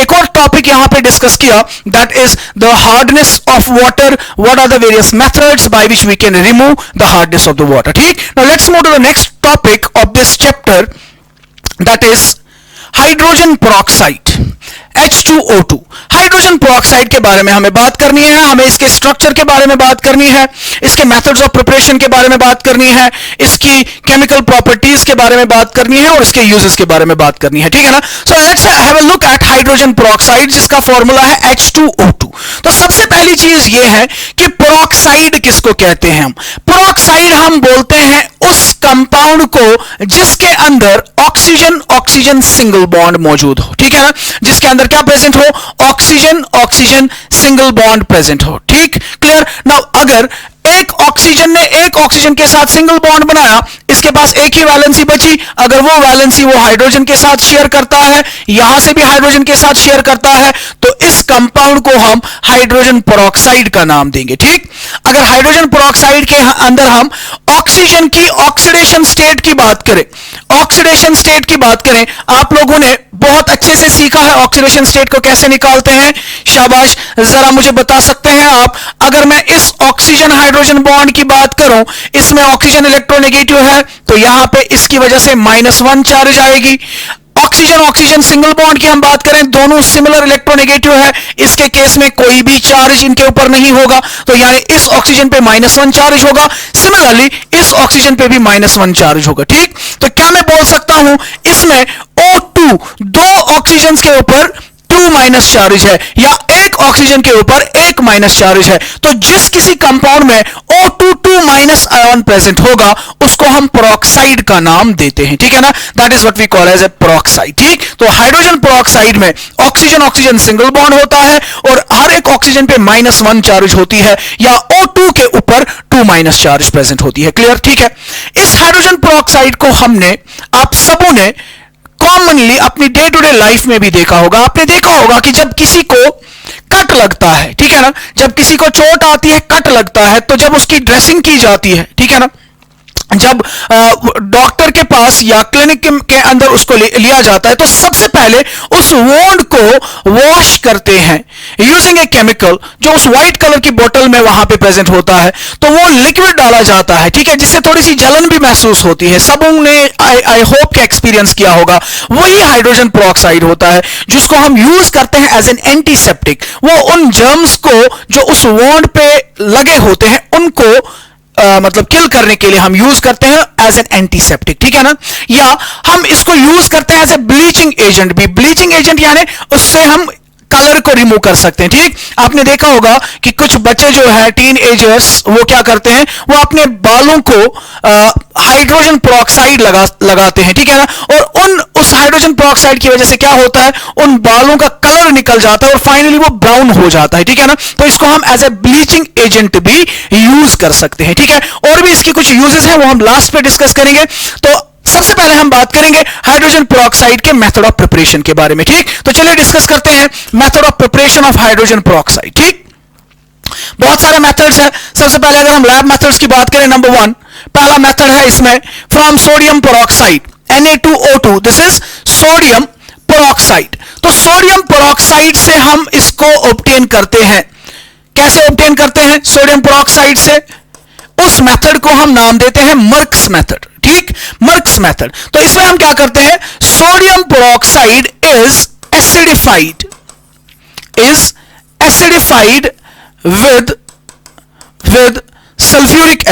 एक और टॉपिक यहां पे डिस्कस किया, that is the hardness of water, what are the various methods by which we can remove the hardness of the water, ठीक। Now let's move to the next topic of this chapter, that is hydrogen peroxide। H2O2। Hydrogen peroxide के बारे में हमें बात करनी है, हमें इसके स्ट्रक्चर के बारे में बात करनी है, इसके मेथड्स ऑफ प्रिपरेशन के बारे में बात करनी है, इसकी केमिकल प्रॉपर्टीज के बारे में बात करनी है और इसके यूजेस के बारे में बात करनी है, ठीक है ना। So let's have a look at hydrogen peroxide जिसका फॉर्मूला है H2O2। तो सबसे पहली चीज ये है कि पेरोक्साइड किसको कहते हैं हम। पेरोक्साइड हम बोलते हैं उस कंपाउंड को जिसके अंदर ऑक्सीजन ऑक्सीजन सिंगल बॉन्ड मौजूद हो, ठीक है ना, जिसके अंदर क्या प्रेजेंट हो, oxygen oxygen single bond present हो, ठीक, क्लियर। नाउ अगर एक ऑक्सीजन ने एक ऑक्सीजन के साथ सिंगल बॉन्ड बनाया, इसके पास एक ही वैलेंसी बची, अगर वो वैलेंसी वो हाइड्रोजन के साथ शेयर करता है, यहां से भी हाइड्रोजन के साथ शेयर करता है, तो इस कंपाउंड को हम हाइड्रोजन पेरोक्साइड का नाम देंगे, ठीक। अगर हाइड्रोजन पेरोक्साइड के अंदर हम ऑक्सीजन की ऑक्सीडेशन स्टेट की बात करें, ऑक्सीडेशन स्टेट की बात करें, आप लोगों ने बहुत अच्छे से सीखा है ऑक्सीडेशन स्टेट को कैसे निकालते हैं, शाबाश, जरा मुझे बता सकते हैं आप। अगर मैं इस ऑक्सीजन हाइड्रोजन बॉन्ड की बात करूं, इसमें ऑक्सीजन इलेक्ट्रोनेगेटिव है, तो यहां पे इसकी वजह से -1 चार्ज आएगी। ऑक्सीजन ऑक्सीजन सिंगल बॉन्ड की हम बात करें, दोनों सिमिलर इलेक्ट्रोनेगेटिव है, इसके केस में कोई भी चार्ज इनके ऊपर नहीं होगा, तो यानी इस ऑक्सीजन पे -1 चार्ज होगा, सिमिलरली इस ऑक्सीजन पे भी -1 चार्ज होगा, ठीक। तो क्या मैं बोल सकता हूं, इसमें O2 दो ऑक्सीजन के ऊपर 2 माइनस चार्ज है, या एक ऑक्सीजन के ऊपर 1 माइनस चार्ज है, तो जिस किसी कंपाउंड में O2 2 माइनस आयन प्रेजेंट होगा उसको हम पेरोक्साइड का नाम देते हैं, ठीक है ना, that is what we call as a peroxide, ठीक। तो हाइड्रोजन पेरोक्साइड में ऑक्सीजन ऑक्सीजन सिंगल बॉन्ड होता है और हर एक ऑक्सीजन पे -1 चार्ज होती है, या O2 के ऊपर 2 माइनस चार्ज प्रेजेंट होती है, क्लियर, ठीक है। इस हाइड्रोजन पेरोक्साइड को हमने, आप सबों ने कॉमनली अपनी डे टू डे लाइफ में भी देखा होगा। आपने देखा होगा कि जब किसी को कट लगता है, ठीक है ना, जब किसी को चोट आती है, कट लगता है, तो जब उसकी ड्रेसिंग की जाती है, ठीक है ना, जब डॉक्टर के पास या क्लिनिक के अंदर उसको लिया जाता है, तो सबसे पहले उस वोंड को वॉश करते हैं यूजिंग ए केमिकल जो उस व्हाइट कलर की बोतल में वहां पे प्रेजेंट होता है, तो वो लिक्विड डाला जाता है, ठीक है, जिससे थोड़ी सी जलन भी महसूस होती है। सबों ने आई होप के एक्सपीरियंस किया होगा। वही हाइड्रोजन पेरोक्साइड होता है जिसको हम यूज करते हैं एज एन एंटीसेप्टिक। वो उन जर्म्स को जो उस वोंड पे लगे होते हैं उनको मतलब किल करने के लिए हम यूज करते हैं एज एन एंटीसेप्टिक, ठीक है ना, या हम इसको यूज करते हैं एज ए ब्लीचिंग एजेंट भी। ब्लीचिंग एजेंट यानी उससे हम कलर को रिमूव कर सकते हैं, ठीक। आपने देखा होगा कि कुछ बच्चे जो है टीन एजर्स, वो क्या करते हैं, वो अपने बालों को हाइड्रोजन पेरोक्साइड लगाते हैं, ठीक है ना, और उस हाइड्रोजन पेरोक्साइड की वजह से क्या होता है, उन बालों का कलर निकल जाता है और फाइनली वो ब्राउन हो जाता है, ठीक है ना। तो इसको हम एज ए ब्लीचिंग एजेंट भी यूज कर सकते हैं, ठीक है। और भी इसकी कुछ यूजेस हैं, वो हम लास्ट पे डिस्कस करेंगे। तो सबसे पहले हम बात करेंगे हाइड्रोजन पेरोक्साइड के मेथड ऑफ प्रिपरेशन के बारे में, ठीक। तो चलिए डिस्कस करते हैं method of preparation of hydrogen peroxide, ठीक। बहुत सारे मेथड्स हैं। सबसे पहले अगर हम लैब मेथड्स की बात करें, नंबर 1 पहला मेथड है इसमें from sodium peroxide Na2O2, this is sodium peroxide. तो सोडियम पेरोक्साइड से हम इसको ऑब्टेन करते हैं। कैसे ऑब्टेन करते हैं सोडियम पेरोक्साइड से? उस मेथड को हम नाम देते हैं मर्क्स मेथड, ठीक, मर्क्स मेथड। तो इसमें हम क्या करते हैं, sodium peroxide is acidified with sulphuric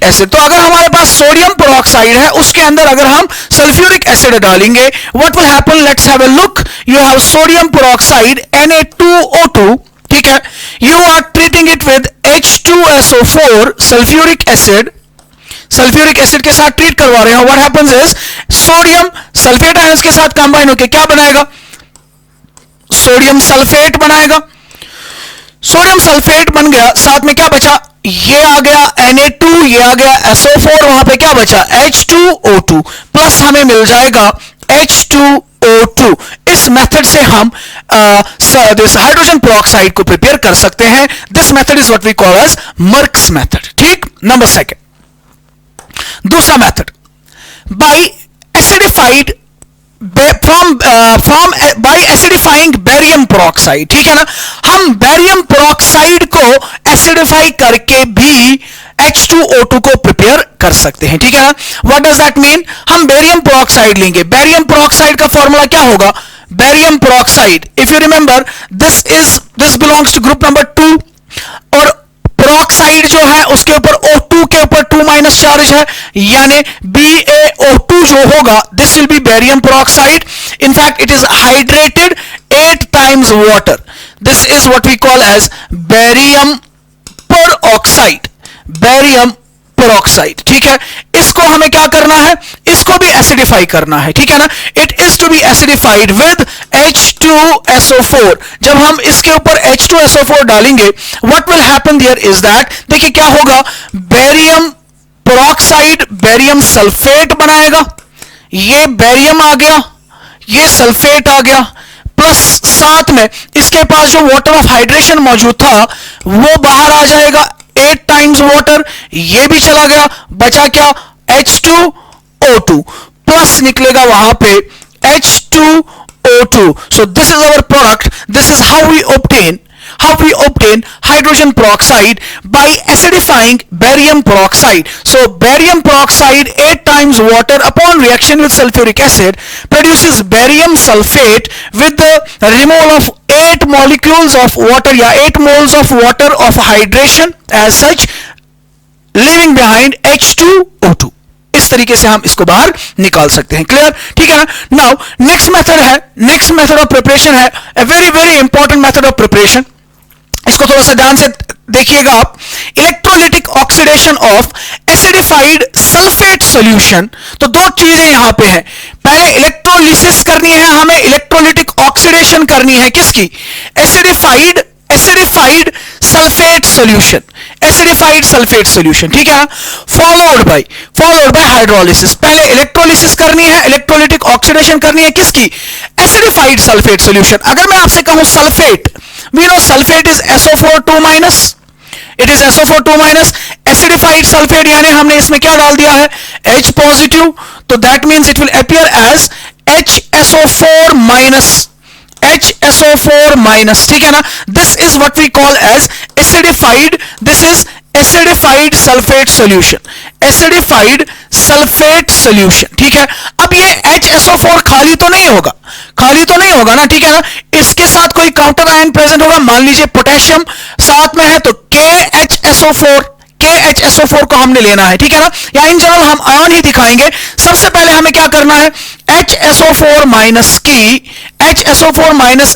acid. तो अगर हमारे पास सोडियम पेरोक्साइड है, उसके अंदर अगर हम सल्फ्यूरिक एसिड डालेंगे, what will happen, let's have a look. You have sodium peroxide Na2O2, ठीक है, you are treating it with H2SO4 sulphuric acid के साथ ट्रीट करवा रहे हैं। What happens is sodium sulphate ions के साथ कंबाइन होकर क्या बनाएगा, सोडियम सल्फेट बनाएगा। सोडियम सल्फेट बन गया, साथ में क्या बचा, ये आ गया Na2, ये आ गया SO4, वहां पे क्या बचा H2O2 प्लस हमें मिल जाएगा H2O2। इस मेथड से हम दिस हाइड्रोजन पेरोक्साइड को प्रिपेयर कर सकते हैं। This method is what we call as Merck's method, ठीक। नंबर 2 दूसरा method by acidified by acidifying barium peroxide, ठीक है ना। हम बेरियम पेरोक्साइड को एसिडिफाई करके भी H2O2 को प्रिपेयर कर सकते हैं, ठीक है ना। What does that mean? हम बेरियम पेरोक्साइड लेंगे। बेरियम पेरोक्साइड का फॉर्मूला क्या होगा? Barium peroxide, if you remember, this belongs to group number 2, और पेरोक्साइड जो है उसके ऊपर O2 के ऊपर 2 माइनस चार्ज है, यानी BaO2 जो होगा, this will be barium peroxide. In fact it is hydrated 8 times water. This is what we call as barium peroxide. Barium peroxide, ठीक है। इसको हमें क्या करना है? इसको भी एसिडिफाई करना है, ठीक है ना। It is to be acidified with H2SO4। जब हम इसके ऊपर H2SO4 डालेंगे, what will happen there is that, देखिए क्या होगा, बेरियम पेरोक्साइड बेरियम सल्फेट बनाएगा, ये बेरियम आ गया, ये सल्फेट आ गया, प्लस साथ में इसके पास जो वाटर ऑफ हाइड्रेशन मौजूद था वो बाहर आ जाएगा, 8 times वाटर, ये भी चला गया, बचा क्या? H2O2, प्लस निकलेगा वहां पे H2O2। so this is our product. This is how we obtain hydrogen peroxide by acidifying barium peroxide. So barium peroxide 8 times water upon reaction with sulfuric acid produces barium sulfate with the removal of 8 molecules of water, या 8 moles of water of hydration as such, leaving behind H2O2। इस तरीके से हम इसको बाहर निकाल सकते हैं। क्लियर? ठीक है ना। Now next method of preparation है, a very very important method of preparation। इसको थोड़ा सा ध्यान से देखिएगा आप। Electrolytic oxidation of acidified sulphate solution. तो दो चीजें यहां पे हैं, पहले इलेक्ट्रोलिसिस करनी है हमें, इलेक्ट्रोलिटिक ऑक्सीडेशन करनी है किसकी? Acidified sulphate solution, acidified sulphate solution, ठीक है। Followed by hydrolysis. पहले इलेक्ट्रोलिसिस करनी है, इलेक्ट्रोलिटिक ऑक्सीडेशन करनी है किसकी? Acidified sulphate solution. अगर मैं आपसे कहूं sulphate, we know sulphate is SO4 2-, it is SO4 2-। Acidified sulphate यानी हमने इसमें क्या डाल दिया है? H पॉजिटिव, तो that means it will appear as HSO4-, ठीक है ना। This is what we call as acidified, this is acidified sulphate solution, acidified sulphate solution, ठीक है। अब ये HSO4 खाली तो नहीं होगा ना, ठीक है ना। इसके साथ कोई काउंटर आयन प्रेजेंट होगा, मान लीजिए पोटेशियम साथ में है, तो KHSO4 को हमने लेना है, ठीक है ना। या इन जनरल हम आयन ही दिखाएंगे। सबसे पहले हमें क्या करना है? HSO4-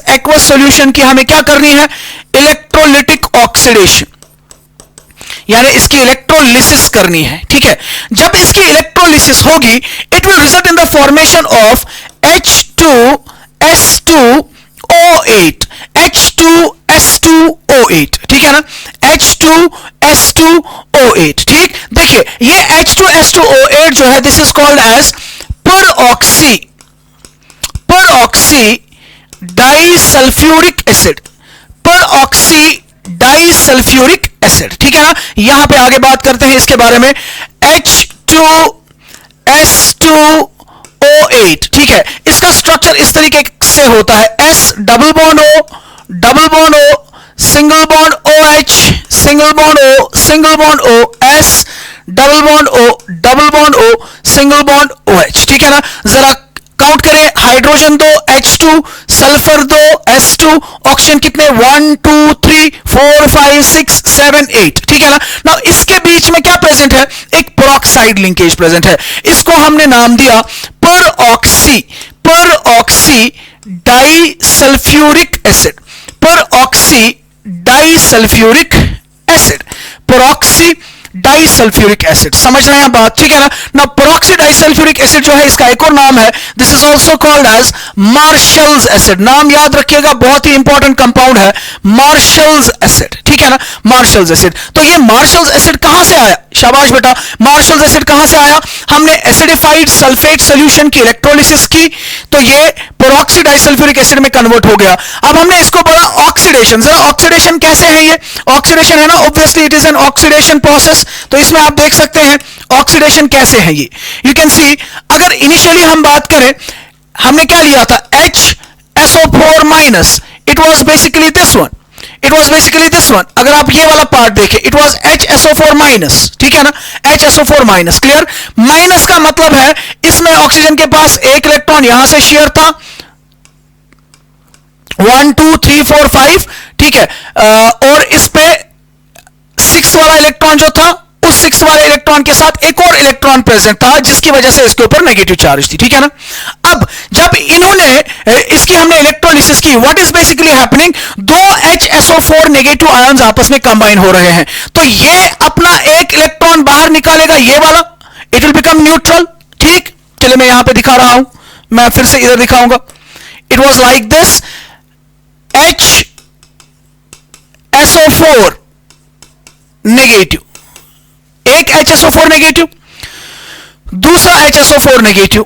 एक्वस सॉल्यूशन की हमें क्या करनी है? इलेक्ट्रोलिटिक ऑक्सीडेशन, यानी इसकी इलेक्ट्रोलिसिस करनी है, ठीक है। जब इसकी इलेक्ट्रोलिसिस होगी, it will result in the formation of H2S2O8, H2S2O8, ठीक है ना। H2S2O8, ठीक। देखिए ये H2S2O8 जो है, this is called as peroxy disulphuric acid, peroxy disulphuric acid, ठीक है ना। यहां पे आगे बात करते हैं इसके बारे में। H2S2O8, ठीक है। इसका स्ट्रक्चर इस तरीके से होता है, S double bond O, single bond OH, single bond O, S double bond O, single bond OH, ठीक है ना। जरा काउंट करें, hydrogen 2 H2, sulphur 2 S2, oxygen कितने? 1 2 3 4 5 6 7 8, ठीक है ना। नाउ इसके बीच में क्या प्रेजेंट है? एक पेरोक्साइड लिंकेज प्रेजेंट है। इसको हमने नाम दिया peroxy disulphuric acid, peroxy disulphuric acid, समझ रहे हैं बात, ठीक है ना। ना पेरोक्सी डाइसल्फ्यूरिक एसिड जो है, इसका एक और नाम है, this is also called as Marshall's acid. नाम याद रखिएगा, बहुत ही इंपॉर्टेंट कंपाउंड है, मार्शल्स एसिड, ठीक है ना। मार्शल्स एसिड, तो ये मार्शल्स एसिड कहां से आया? शाबाश बेटा, मार्शल्स एसिड कहां से आया? हमने एसिडिफाइड सल्फेट सॉल्यूशन की इलेक्ट्रोलिसिस की, तो ये पेरोक्सी डाइसल्फ्यूरिक एसिड में कन्वर्ट हो गया। अब हमने इसको बोला ऑक्सीडेशन। जरा ऑक्सीडेशन कैसे है? ये ऑक्सीडेशन है ना, obviously it is an oxidation process. तो इसमें आप देख सकते हैं ऑक्सीडेशन कैसे है ये। यू कैन सी, अगर इनिशियली हम बात करें, हमने क्या लिया था? HSO4-, it was basically this one, it was basically this one. अगर आप ये वाला पार्ट देखें, इट वाज HSO4 माइनस, ठीक है ना, HSO4 माइनस, क्लियर। माइनस का मतलब है इसमें ऑक्सीजन के पास एक इलेक्ट्रॉन यहां से शेयर था, 1 2 3 4 5, ठीक है, और इस पे 6 वाला इलेक्ट्रॉन जो था, उस 6 वाले इलेक्ट्रॉन के साथ एक और इलेक्ट्रॉन प्रेजेंट था, जिसकी वजह से इसके ऊपर नेगेटिव चार्ज थी, ठीक है ना। अब जब इन्होंने इसकी हमने इलेक्ट्रोलिसिस की, व्हाट इज बेसिकली हैपनिंग, दो HSO4 नेगेटिव आयंस आपस में कंबाइन हो रहे हैं, तो ये अपना एक इलेक्ट्रॉन बाहर निकालेगा, ये वाला, इट विल बिकम न्यूट्रल, ठीक। चलिए मैं यहां पे दिखा रहा हूं, मैं फिर से इधर दिखाऊंगा। It was like this, HSO4 negative, एक HSO4 नेगेटिव, दूसरा HSO4 नेगेटिव,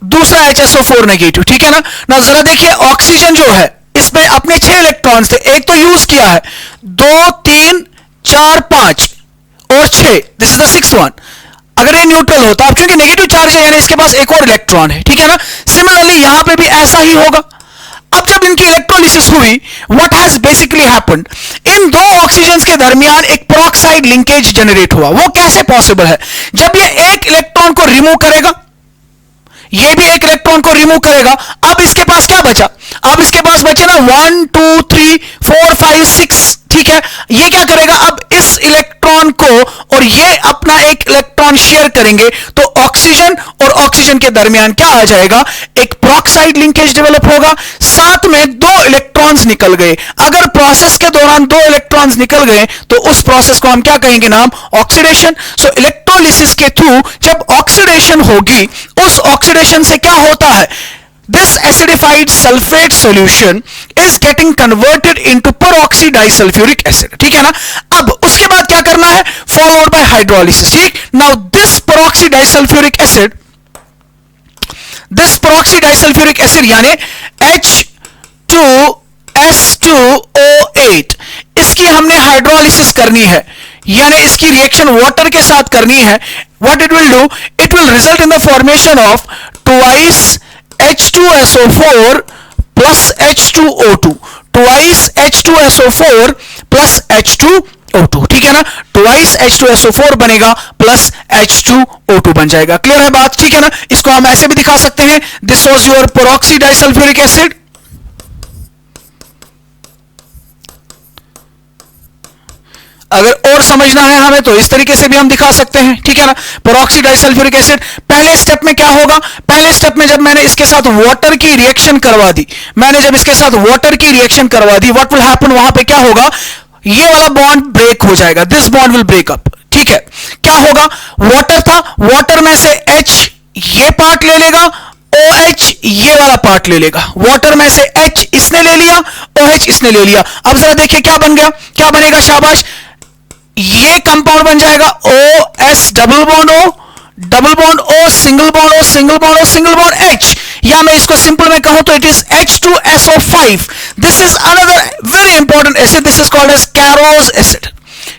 दूसरा HSO4 नेगेटिव, ठीक है ना। ना जरा देखिए, ऑक्सीजन जो है इसमें अपने 6 इलेक्ट्रॉन्स थे, एक तो यूज किया है, 2 3 4 5 और 6, this is the 6th one. अगर ये न्यूट्रल होता, अब क्योंकि नेगेटिव चार्ज है यानी इसके पास एक और इलेक्ट्रॉन है, ठीक है ना। सिमिलरली यहां पे भी ऐसा ही होगा। अब जब इनकी इलेक्ट्रोलिसिस हुई, व्हाट हैज बेसिकली हैपेंड, इन दो ऑक्सीजन्स के दरमियान एक पेरोक्साइड लिंकेज जनरेट हुआ। वो कैसे पॉसिबल है, जब ये एक इलेक्ट्रॉन को रिमूव करेगा, ये भी एक इलेक्ट्रॉन को रिमूव करेगा, अब इसके पास क्या बचा, अब इसके पास बचे ना 1 2 3 4 5 6, ठीक है। ये क्या करेगा, अब इस इलेक्ट्रॉन को और ये अपना एक इलेक्ट्रॉन शेयर करेंगे, तो ऑक्सीजन और ऑक्सीजन के दरमियान क्या आ जाएगा, एक पेरोक्साइड लिंकेज डेवलप होगा, साथ में 2 इलेक्ट्रॉन्स निकल गए। अगर प्रोसेस के दौरान 2 इलेक्ट्रॉन्स निकल गए तो उस प्रोसेस को हम क्या कहेंगे, नाम ऑक्सीडेशन। सो इलेक्ट्रोलिसिस के थ्रू जब ऑक्सीडेशन होगी, उस ऑक्सीडेशन से क्या होता है, this acidified sulfate solution is getting converted into peroxydisulfuric acid, ठीक है ना। अब उसके बाद क्या करना है, followed by hydrolysis, ठीक। now this peroxydisulfuric acid यानी H2S2O8, इसकी हमने हाइड्रोलिसिस करनी है, यानी इसकी रिएक्शन वाटर के साथ करनी है। what it will do, it will result in the formation of twice H2SO4 plus H2O2, twice H2SO4 plus H2O2, ठीक है ना। twice H2SO4 बनेगा प्लस H2O2 बन जाएगा। क्लियर है बात, ठीक है ना। इसको हम ऐसे भी दिखा सकते हैं, this was your peroxy disulphuric acid, अगर और समझना है हमें तो इस तरीके से भी हम दिखा सकते हैं, ठीक है ना। पेरोक्सी डाइसल्फ्यूरिक एसिड, पहले स्टेप में क्या होगा, पहले स्टेप में जब मैंने इसके साथ वाटर की रिएक्शन करवा दी, व्हाट विल हैपन, वहां पे क्या होगा, ये वाला बॉन्ड ब्रेक हो जाएगा, this bond will break up, ठीक है। क्या होगा, वाटर था, वाटर में से H ये पार्ट ले लेगा, OH ये वाला पार्ट ले लेगा, वाटर में से H इसने ले लिया, OH इसने ले लिया। अब जरा देखिए क्या बन गया, क्या बनेगा, शाबाश, ये कंपाउंड बन जाएगा OS double bond O, single bond O, single bond O, single bond H, या मैं इसको सिंपल में कहूं तो it is H2SO5। This is another very important acid, this is called as Caro's acid,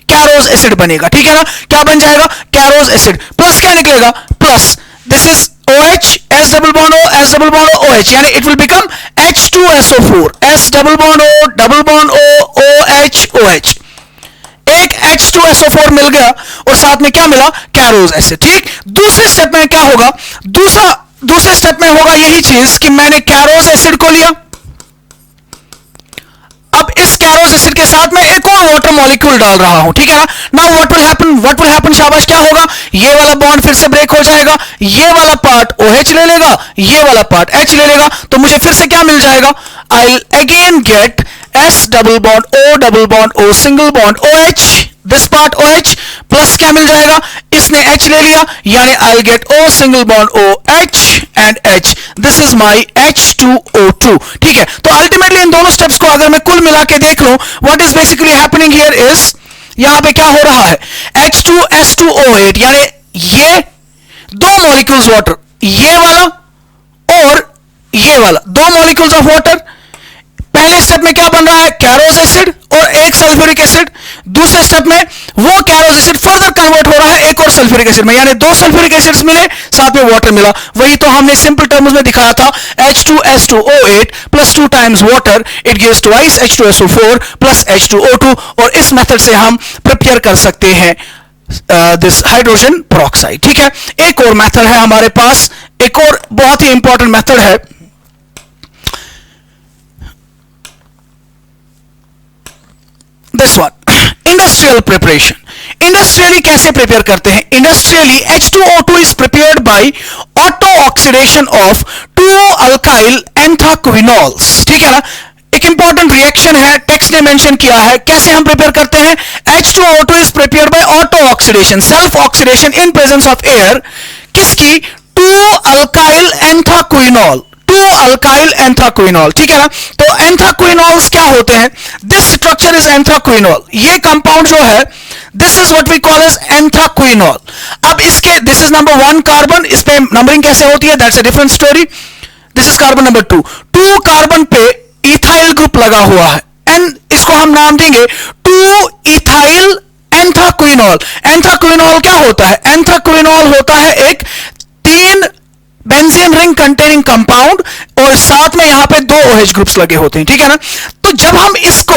Caro's acid बनेगा, ठीक है ना। क्या बन जाएगा, कैरोज एसिड, प्लस क्या निकलेगा, plus this is OH, S double bond O, OH, यानी it will become H2SO4, S double bond O, OH, OH, एक H2SO4 मिल गया और साथ में क्या मिला, कैरोज एसिड, ठीक। दूसरे स्टेप में क्या होगा, दूसरे स्टेप में होगा यही चीज कि मैंने कैरोज एसिड को लिया, अब इस कैरोज एसिड के साथ में एक और वाटर मॉलिक्यूल डाल रहा हूं, ठीक है ना। नाउ व्हाट विल हैपन, शाबाश, क्या होगा, ये वाला बॉन्ड फिर से ब्रेक हो जाएगा, ये वाला पार्ट OH ले लेगा, ये वाला पार्ट H ले लेगा, तो मुझे फिर से क्या मिल जाएगा, I will again get S double bond O, single bond OH, this part OH, plus क्या मिल जाएगा, इसने H ले लिया, यानी I get O single bond OH and H, this is my H2O2, ठीक है। तो अल्टीमेटली इन दोनों स्टेप्स को अगर मैं कुल मिला के देख लूं, what is basically happening here is, यहां पे क्या हो रहा है, H2S2O8, यानी ये दो मॉलिक्यूल्स वाटर, ये वाला और ये वाला, दो मॉलिक्यूल्स ऑफ वाटर, पहले स्टेप में क्या बन रहा है, कैरोज एसिड और एक सल्फ्यूरिक एसिड, दूसरे स्टेप में वो कैरोज एसिड फर्दर कन्वर्ट हो रहा है एक और सल्फ्यूरिक एसिड में, यानी दो सल्फ्यूरिक एसिड्स मिले, साथ में वाटर मिला। वही तो हमने सिंपल टर्म्स में दिखाया था, H2S2O8 plus 2 times water, it gives twice H2SO4 plus H2O2, और इस मेथड से हम प्रिपेयर कर सकते हैं दिस हाइड्रोजन पेरोक्साइड। ठीक है, एक और मेथड है हमारे पास, एक और बहुत ही इंपॉर्टेंट मेथड है, this one, industrial preparation. Industrially कैसे प्रिपेयर करते हैं? Industrially H2O2 is prepared by auto oxidation of 2 alkyl anthraquinols. ठीक है ना, एक इंपॉर्टेंट रिएक्शन है, टेक्स्ट ने मेंशन किया है। कैसे हम प्रिपेयर करते हैं? H2O2 is prepared by auto oxidation, self oxidation in presence of air. किसकी? 2 अल्काइल एंथाक्विनोल, 2 अल्काइल एंथाक्विनोल। ठीक है ना, तो एंथाक्विनोल्स क्या होते हैं? दिस स्ट्रक्चर इज एंथाक्विनोल, ये कंपाउंड जो है this is what we call as anthraquinol. अब इसके, दिस इज नंबर 1 कार्बन, इस पे नंबरिंग कैसे होती है that's a different story. This is carbon number 2, 2 carbon पे इथाइल ग्रुप लगा हुआ है, एंड इसको हम नाम देंगे 2 इथाइल एंथाक्विनोल। एंथाक्विनोल क्या होता है? एंथाक्विनोल होता है एक 3 बेंजीन रिंग कंटेनिंग कंपाउंड, और साथ में यहां पे 2 OH ग्रुप्स लगे होते हैं। ठीक है ना, तो जब हम इसको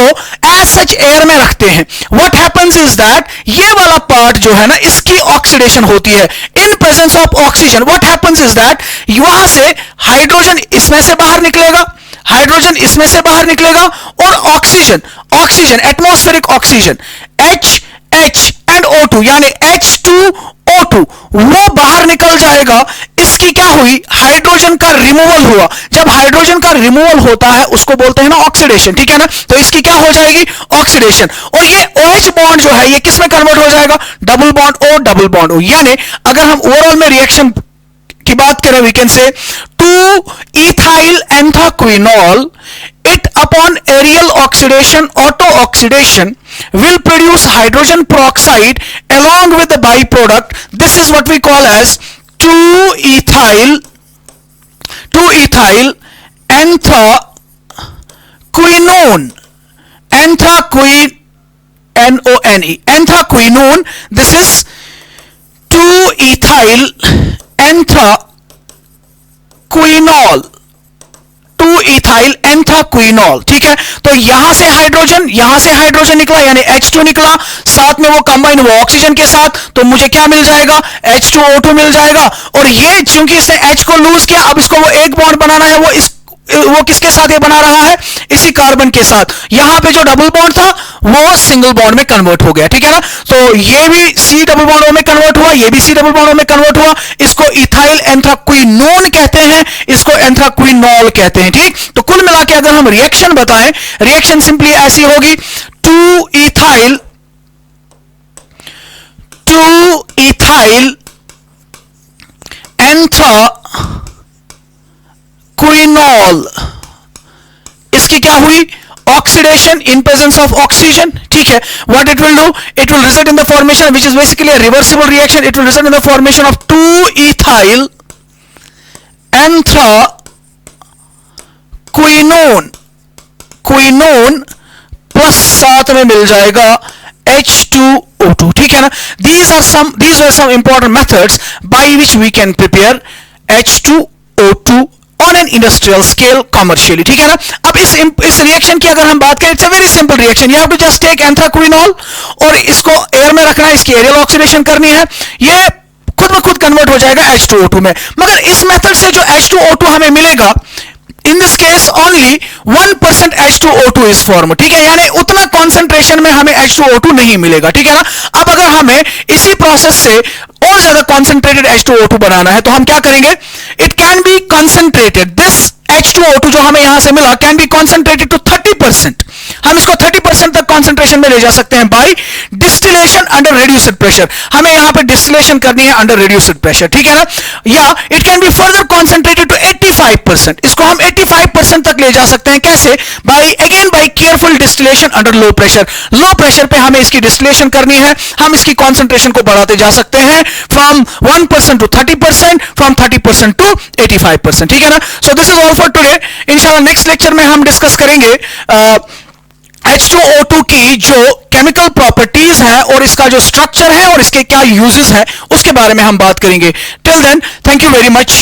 एज सच एयर में रखते हैं, व्हाट हैपेंस इज दैट ये वाला पार्ट जो है ना, इसकी ऑक्सीडेशन होती है इन presence of oxygen. What happens is that वहां से हाइड्रोजन इसमें से बाहर निकलेगा, हाइड्रोजन इसमें से बाहर निकलेगा, और oxygen, oxygen atmospheric oxygen H and O2 यानी H2O2 वो बाहर निकल जाएगा। इसकी क्या हुई? हाइड्रोजन का रिमूवल हुआ। जब हाइड्रोजन का रिमूवल होता है उसको बोलते हैं ना ऑक्सीडेशन। ठीक है ना, तो इसकी क्या हो जाएगी? ऑक्सीडेशन। और ये OH बॉन्ड जो है ये किस में कन्वर्ट हो जाएगा? Double bond O, double bond O। यानी अगर हम ओवरऑल में रिएक्शन की बात करें, वी कैन से 2 ethyl एंथाक्विनोल, it upon aerial oxidation, auto oxidation will produce hydrogen peroxide along with the byproduct. This is what we call as 2-ethyl anthraquinone, anthraquinone. This is 2-ethyl anthraquinol, 2-ethyl anthraquinol। ठीक है, तो यहां से हाइड्रोजन निकला, यानी H2 निकला, साथ में वो कंबाइन हुआ ऑक्सीजन के साथ, तो मुझे क्या मिल जाएगा? H2O2 मिल जाएगा। और ये चूंकि इसने H को लूज किया, अब इसको वो एक बॉन्ड बनाना है, वो किसके साथ ये बना रहा है? इसी कार्बन के साथ। यहां पे जो डबल बॉन्ड था वो सिंगल बॉन्ड में कन्वर्ट हो गया। ठीक है ना, तो ये भी C डबल बॉन्ड O में कन्वर्ट हुआ, ये भी C डबल बॉन्ड O में कन्वर्ट हुआ। इसको इथाइल एंथ्राक्विनोन कहते हैं, इसको एंथ्राक्विनोल कहते हैं। ठीक, तो कुल मिला के अगर हम रिएक्शन बताएं, रिएक्शन सिंपली ऐसी होगी, 2-ethyl एंथ्राक्विनोल, इसकी क्या हुई? Oxidation in presence of oxygen. ठीक है, what it will do? It will result in the formation which is basically a reversible reaction. It will result in the formation of 2-ethyl anthraquinone plus साथ में मिल जाएगा H2O2। ठीक है ना, these were some important methods by which we can prepare H2O2 on an industrial scale commercially। ठीक है ना, अब इस रिएक्शन की अगर हम बात करें, it's a very simple reaction. You have to just take anthraquinol और इसको एयर में रखना है, इसकी एरियल ऑक्सीडेशन करनी है, ये खुद ब खुद कन्वर्ट हो जाएगा H2O2 में। मगर इस मेथड से जो H2O2 हमें मिलेगा, in this case only 1% H2O2 is form. ठीक है, यानी उतना कॉन्सेंट्रेशन में हमें H2O2 नहीं मिलेगा। ठीक है ना, अब अगर हमें इसी प्रोसेस से और ज्यादा कॉन्सेंट्रेटेड H2O2 बनाना है तो हम क्या करेंगे? It can be concentrated, this H2O2 जो हमें यहां से मिला कैन बी कॉन्सेंट्रेटेड टू 30%। हम इसको 30% तक कॉन्सेंट्रेशन में ले जा सकते हैं by distillation under reduced pressure. हमें यहां पे डिस्टिलेशन करनी है अंडर रेड्यूस्ड प्रेशर। ठीक है ना, या it can be further concentrated to 85%। इसको हम 85% तक ले जा सकते हैं। कैसे? By careful distillation under low pressure. Low pressure पे हमें इसकी डिस्टिलेशन करनी है, हम इसकी कॉन्सेंट्रेशन को बढ़ाते जा सकते हैं फ्रॉम 1% टू 30%, फ्रॉम 30% टू 85%। ठीक है ना, so this is all for today. इंशाल्लाह नेक्स्ट लेक्चर में हम डिस्कस करेंगे H2O2 की जो केमिकल प्रॉपर्टीज हैं और और इसका जो स्ट्रक्चर है और इसके क्या यूजेस है उसके बारे में हम बात करेंगे. Till then, thank you very much.